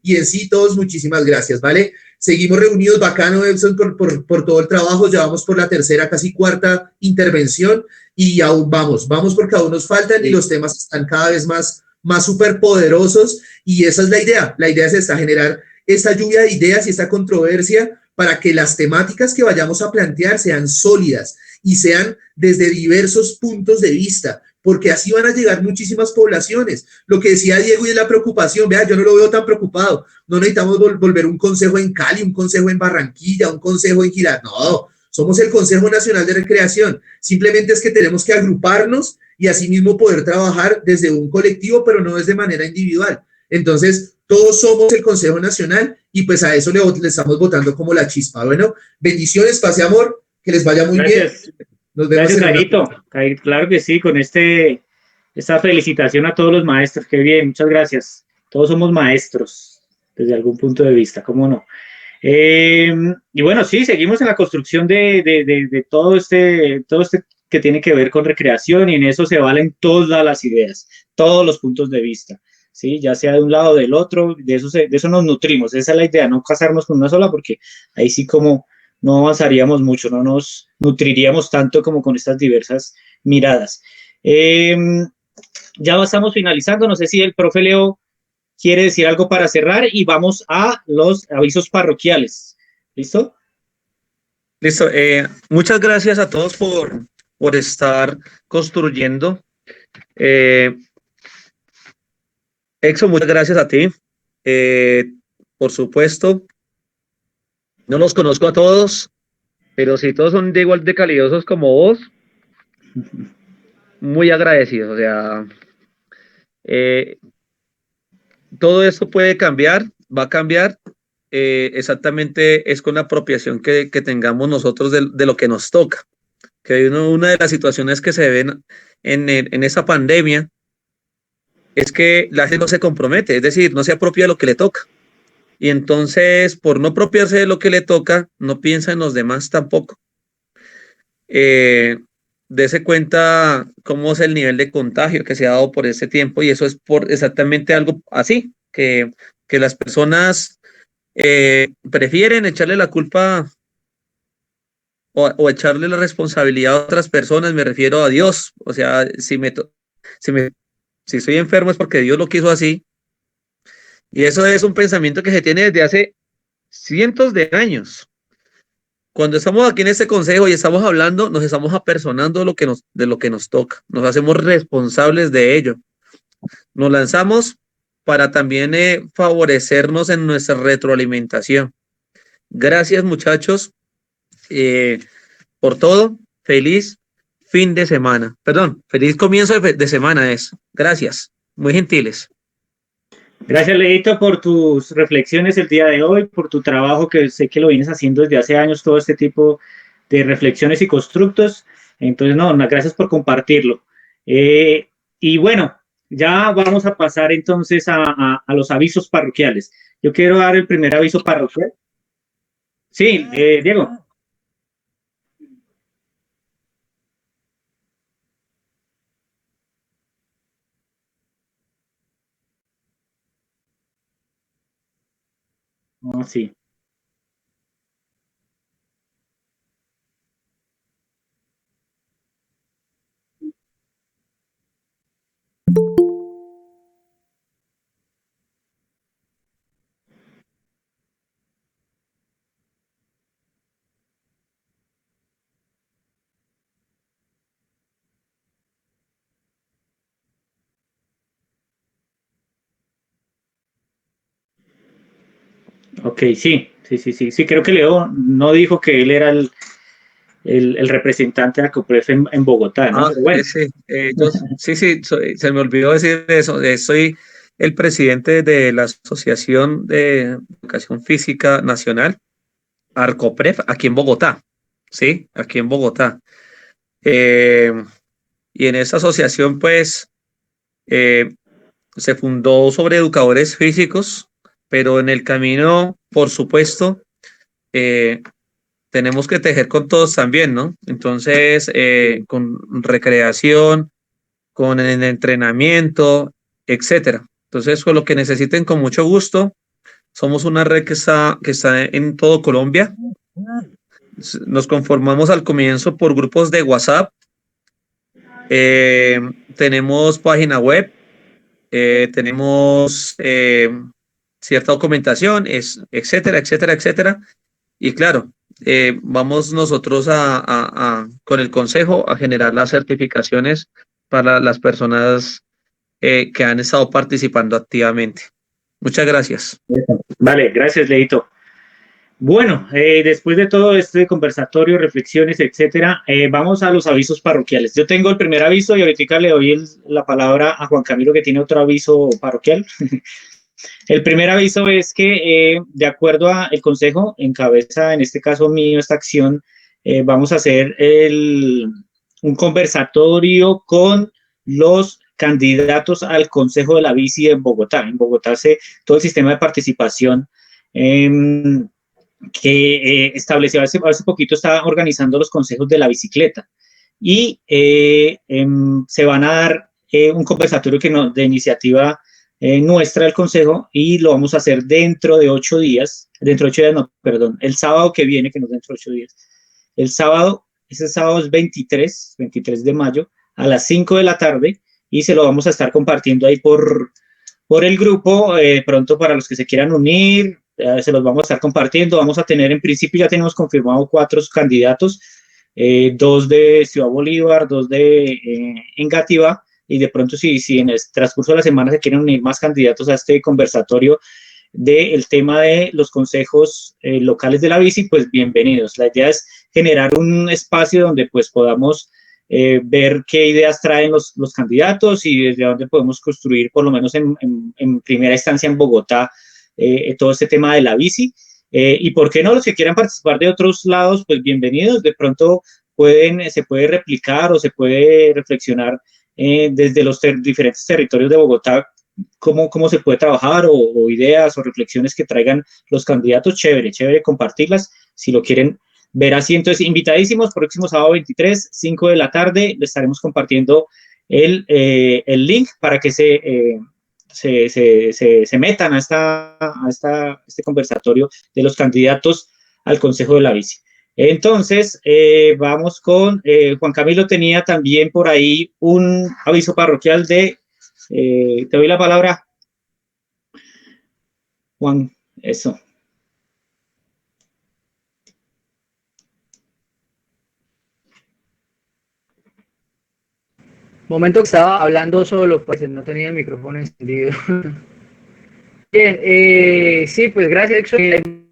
y en sí todos muchísimas gracias, ¿vale? Seguimos reunidos, bacano, Edson, por todo el trabajo. Ya vamos por la tercera, casi cuarta intervención y aún vamos porque aún nos faltan y los temas están cada vez más súper poderosos y esa es la idea. La idea es esta, generar esta lluvia de ideas y esta controversia para que las temáticas que vayamos a plantear sean sólidas y sean desde diversos puntos de vista, porque así van a llegar muchísimas poblaciones. Lo que decía Diego y de la preocupación, vea, yo no lo veo tan preocupado. No necesitamos volver un consejo en Cali, un consejo en Barranquilla, un consejo en Girardot. No, somos el Consejo Nacional de Recreación. Simplemente es que tenemos que agruparnos y asimismo poder trabajar desde un colectivo, pero no desde manera individual. Entonces, todos somos el Consejo Nacional y pues a eso le estamos votando como la chispa. Bueno, bendiciones, paz y amor, que les vaya muy Gracias. bien. Nos vemos Gracias, en Carito. Claro que sí, con esta felicitación a todos los maestros. Qué bien, muchas gracias. Todos somos maestros desde algún punto de vista, ¿cómo no? Y bueno, sí, seguimos en la construcción de todo este que tiene que ver con recreación y en eso se valen todas las ideas, todos los puntos de vista, ¿sí? Ya sea de un lado o del otro, de eso nos nutrimos, esa es la idea, no casarnos con una sola porque ahí sí como no avanzaríamos mucho, no nos nutriríamos tanto como con estas diversas miradas. Ya estamos finalizando, no sé si el profe Leo quiere decir algo para cerrar y vamos a los avisos parroquiales. ¿Listo? Listo. Muchas gracias a todos por estar construyendo. Exo, muchas gracias a ti. Por supuesto, no los conozco a todos, pero si todos son de igual de calidosos como vos, muy agradecidos. O sea, eh, todo esto puede cambiar, va a cambiar. Exactamente es con la apropiación que tengamos nosotros de lo que nos toca. Que una de las situaciones que se ven en esa pandemia es que la gente no se compromete, es decir, no se apropia de lo que le toca. Y entonces, por no apropiarse de lo que le toca, no piensa en los demás tampoco. Dese cuenta cómo es el nivel de contagio que se ha dado por ese tiempo y eso es por exactamente algo así, que las personas prefieren echarle la culpa o echarle la responsabilidad a otras personas, me refiero a Dios. O sea, si, me, si estoy enfermo es porque Dios lo quiso así. Y eso es un pensamiento que se tiene desde hace cientos de años. Cuando estamos aquí en este consejo y estamos hablando, nos estamos apersonando de lo que nos toca. Nos hacemos responsables de ello. Nos lanzamos para también favorecernos en nuestra retroalimentación. Gracias, muchachos, por todo. Feliz fin de semana. Perdón, feliz comienzo de semana es. Gracias. Muy gentiles. Gracias, Leito, por tus reflexiones el día de hoy, por tu trabajo que sé que lo vienes haciendo desde hace años, todo este tipo de reflexiones y constructos. Entonces, no, gracias por compartirlo. Y bueno, ya vamos a pasar entonces a los avisos parroquiales. Yo quiero dar el primer aviso parroquial. Sí, Diego. Oh, sí. Ok, sí, creo que Leo no dijo que él era el representante de ACOPREF en Bogotá, ¿no? Ah, Pero bueno, sí, se me olvidó decir eso. Soy el presidente de la Asociación de Educación Física Nacional, Arcopref, aquí en Bogotá. Sí, aquí en Bogotá. Eh, y en esa asociación, pues, eh, se fundó sobre educadores físicos, pero en el camino, por supuesto, eh, tenemos que tejer con todos también, ¿no? Entonces, con recreación, con el entrenamiento, etcétera. Entonces, con lo que necesiten, con mucho gusto. Somos una red que está en todo Colombia. Nos conformamos al comienzo por grupos de WhatsApp. Eh, tenemos página web, tenemos cierta documentación, etcétera, etcétera, etcétera. Y claro, vamos nosotros con el consejo a generar las certificaciones para las personas que han estado participando activamente. Muchas gracias. vale, gracias, Leito. Bueno, después de todo este conversatorio, reflexiones, etcétera, vamos a los avisos parroquiales. Yo tengo el primer aviso y ahorita le doy la palabra a Juan Camilo, que tiene otro aviso parroquial. El primer aviso es que, de acuerdo al Consejo, en cabeza, en este caso mío, esta acción, vamos a hacer un conversatorio con los candidatos al Consejo de la Bici en Bogotá. En Bogotá todo el sistema de participación que estableció hace poquito, está organizando los consejos de la bicicleta. Y se van a dar un conversatorio de iniciativa nuestra del Consejo, y lo vamos a hacer dentro de 8 días, no, perdón, el sábado que viene, que no es dentro de 8 días. Ese sábado es 23 de mayo, a las 5 de la tarde, y se lo vamos a estar compartiendo ahí por el grupo, pronto para los que se quieran unir, se los vamos a estar compartiendo. Vamos a tener, en principio ya tenemos confirmado 4 candidatos, 2 de Ciudad Bolívar, 2 de Engativá, y de pronto si en el transcurso de la semana se quieren unir más candidatos a este conversatorio del tema de los consejos locales de la bici, pues bienvenidos. La idea es generar un espacio donde pues podamos ver qué ideas traen los candidatos y desde dónde podemos construir, por lo menos en primera instancia en Bogotá, todo este tema de la bici. Y por qué no, los que quieran participar de otros lados, pues bienvenidos. De pronto se puede replicar o se puede reflexionar desde los diferentes territorios de Bogotá, cómo se puede trabajar, o ideas o reflexiones que traigan los candidatos. Chévere compartirlas si lo quieren ver así. Entonces, invitadísimos, próximo sábado 23, 5 de la tarde, le estaremos compartiendo el link para que se metan a este conversatorio de los candidatos al Consejo de la Bici. Entonces, vamos con Juan Camilo. Tenía también por ahí un aviso parroquial te doy la palabra, Juan. Eso. Momento que estaba hablando solo, pues no tenía el micrófono encendido. Bien, sí, pues gracias, Exxon.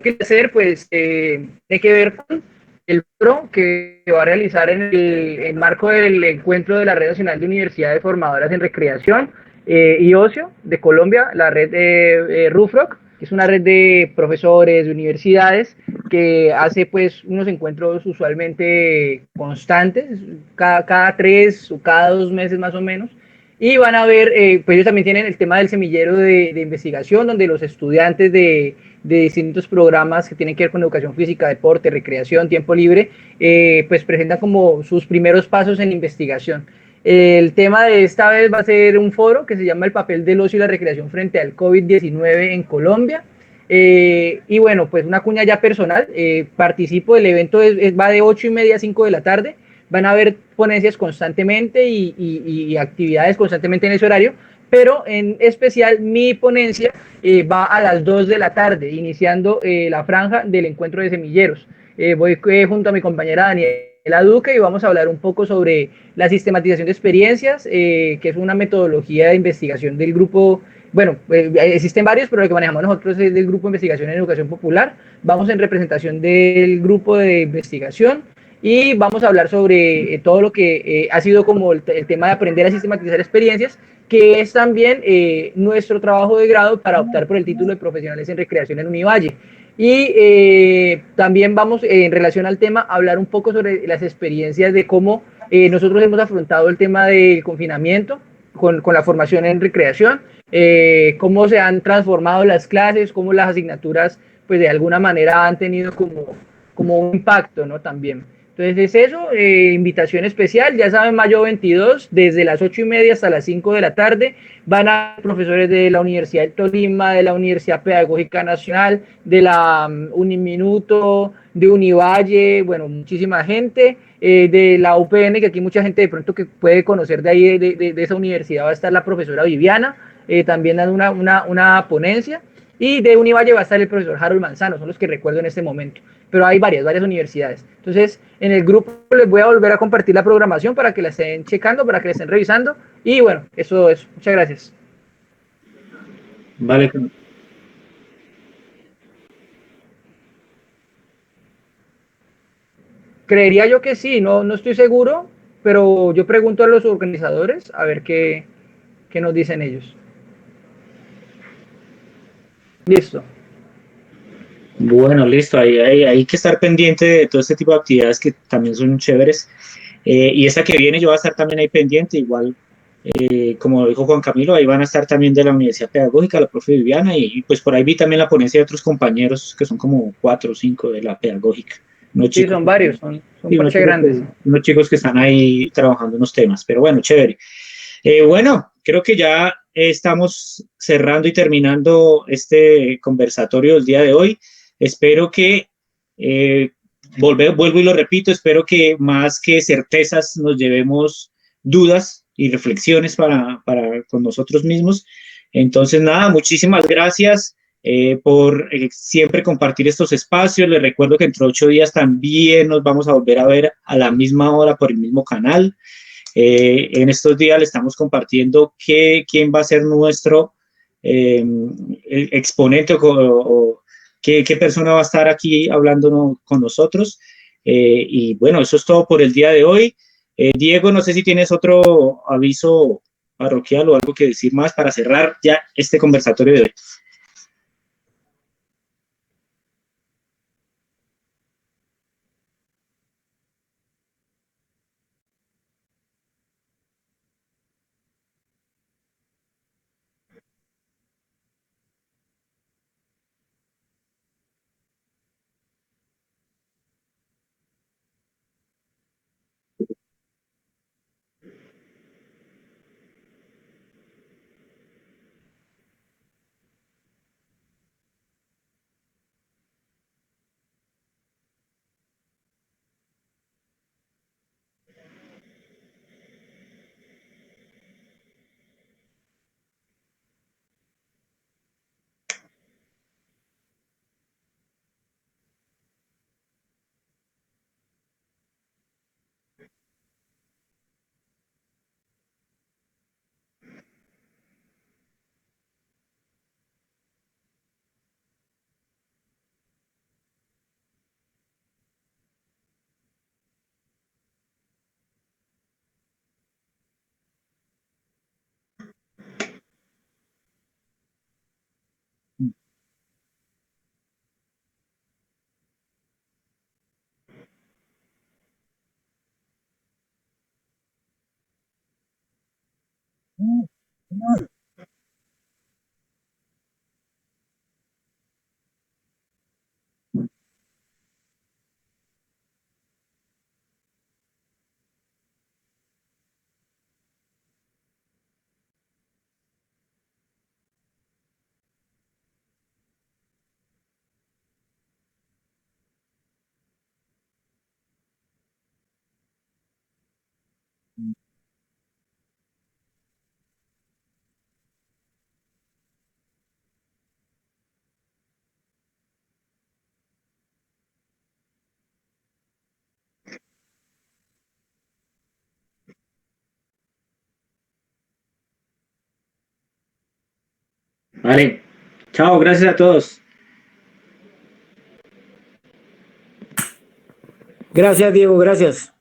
¿Qué hacer? Pues tiene que ver con el PRO que va a realizar en el marco del encuentro de la Red Nacional de Universidades Formadoras en Recreación y Ocio de Colombia, la red de RUFROC, que es una red de profesores de universidades que hace pues unos encuentros usualmente constantes, cada 3 o cada 2 meses más o menos. Y van a ver, pues ellos también tienen el tema del semillero de investigación, donde los estudiantes de distintos programas que tienen que ver con educación física, deporte, recreación, tiempo libre, pues presentan como sus primeros pasos en investigación. El tema de esta vez va a ser un foro que se llama El papel del ocio y la recreación frente al COVID-19 en Colombia. Y bueno, pues una cuña ya personal, participo del evento, va de 8:30 a 5 de la tarde. Van a haber ponencias constantemente y actividades constantemente en ese horario, pero en especial mi ponencia va a las 2 de la tarde, iniciando la franja del encuentro de semilleros. Voy junto a mi compañera Daniela Daniela Duque y vamos a hablar un poco sobre la sistematización de experiencias, que es una metodología de investigación del grupo. Bueno, existen varios, pero lo que manejamos nosotros es del grupo de investigación en educación popular. Vamos en representación del grupo de investigación y vamos a hablar sobre todo lo que ha sido como el tema de aprender a sistematizar experiencias, que es también nuestro trabajo de grado para optar por el título de profesionales en recreación en Univalle. Y también vamos, en relación al tema, a hablar un poco sobre las experiencias de cómo nosotros hemos afrontado el tema del confinamiento con la formación en recreación, cómo se han transformado las clases, cómo las asignaturas, pues de alguna manera han tenido como un impacto, ¿no? También. Entonces es eso, invitación especial, ya saben, mayo 22, desde las 8:30 hasta las 5 de la tarde, van a profesores de la Universidad del Tolima, de la Universidad Pedagógica Nacional, de la Uniminuto, de Univalle, bueno, muchísima gente, de la UPN, que aquí mucha gente de pronto que puede conocer de ahí, de esa universidad, va a estar la profesora Viviana, también dando una ponencia, y de Univalle va a estar el profesor Harold Manzano, son los que recuerdo en este momento, pero hay varias universidades. Entonces, en el grupo les voy a volver a compartir la programación para que la estén checando, para que la estén revisando, y bueno, eso es. Muchas gracias. Vale. Creería yo que sí, no estoy seguro, pero yo pregunto a los organizadores a ver qué nos dicen ellos. Listo. Bueno, listo. Hay que estar pendiente de todo este tipo de actividades que también son chéveres. Y esta que viene yo voy a estar también ahí pendiente, igual, como dijo Juan Camilo, ahí van a estar también de la Universidad Pedagógica, la profe Viviana, y pues por ahí vi también la ponencia de otros compañeros, que son como 4 o 5 de la Pedagógica. Unos Sí, chicos, son varios, son y unos parche chicos, grandes. unos chicos que están ahí trabajando unos temas, pero bueno, chévere. Bueno, creo que ya estamos cerrando y terminando este conversatorio del día de hoy. Espero que, vuelvo y lo repito, espero que más que certezas nos llevemos dudas y reflexiones para con nosotros mismos. Entonces, nada, muchísimas gracias por siempre compartir estos espacios. Les recuerdo que entre 8 días también nos vamos a volver a ver a la misma hora por el mismo canal. En estos días le estamos compartiendo quién va a ser nuestro exponente o qué persona va a estar aquí hablando con nosotros. Y bueno, eso es todo por el día de hoy. Diego, no sé si tienes otro aviso parroquial o algo que decir más para cerrar ya este conversatorio de hoy. Vale. Chao, gracias a todos. Gracias, Diego, gracias.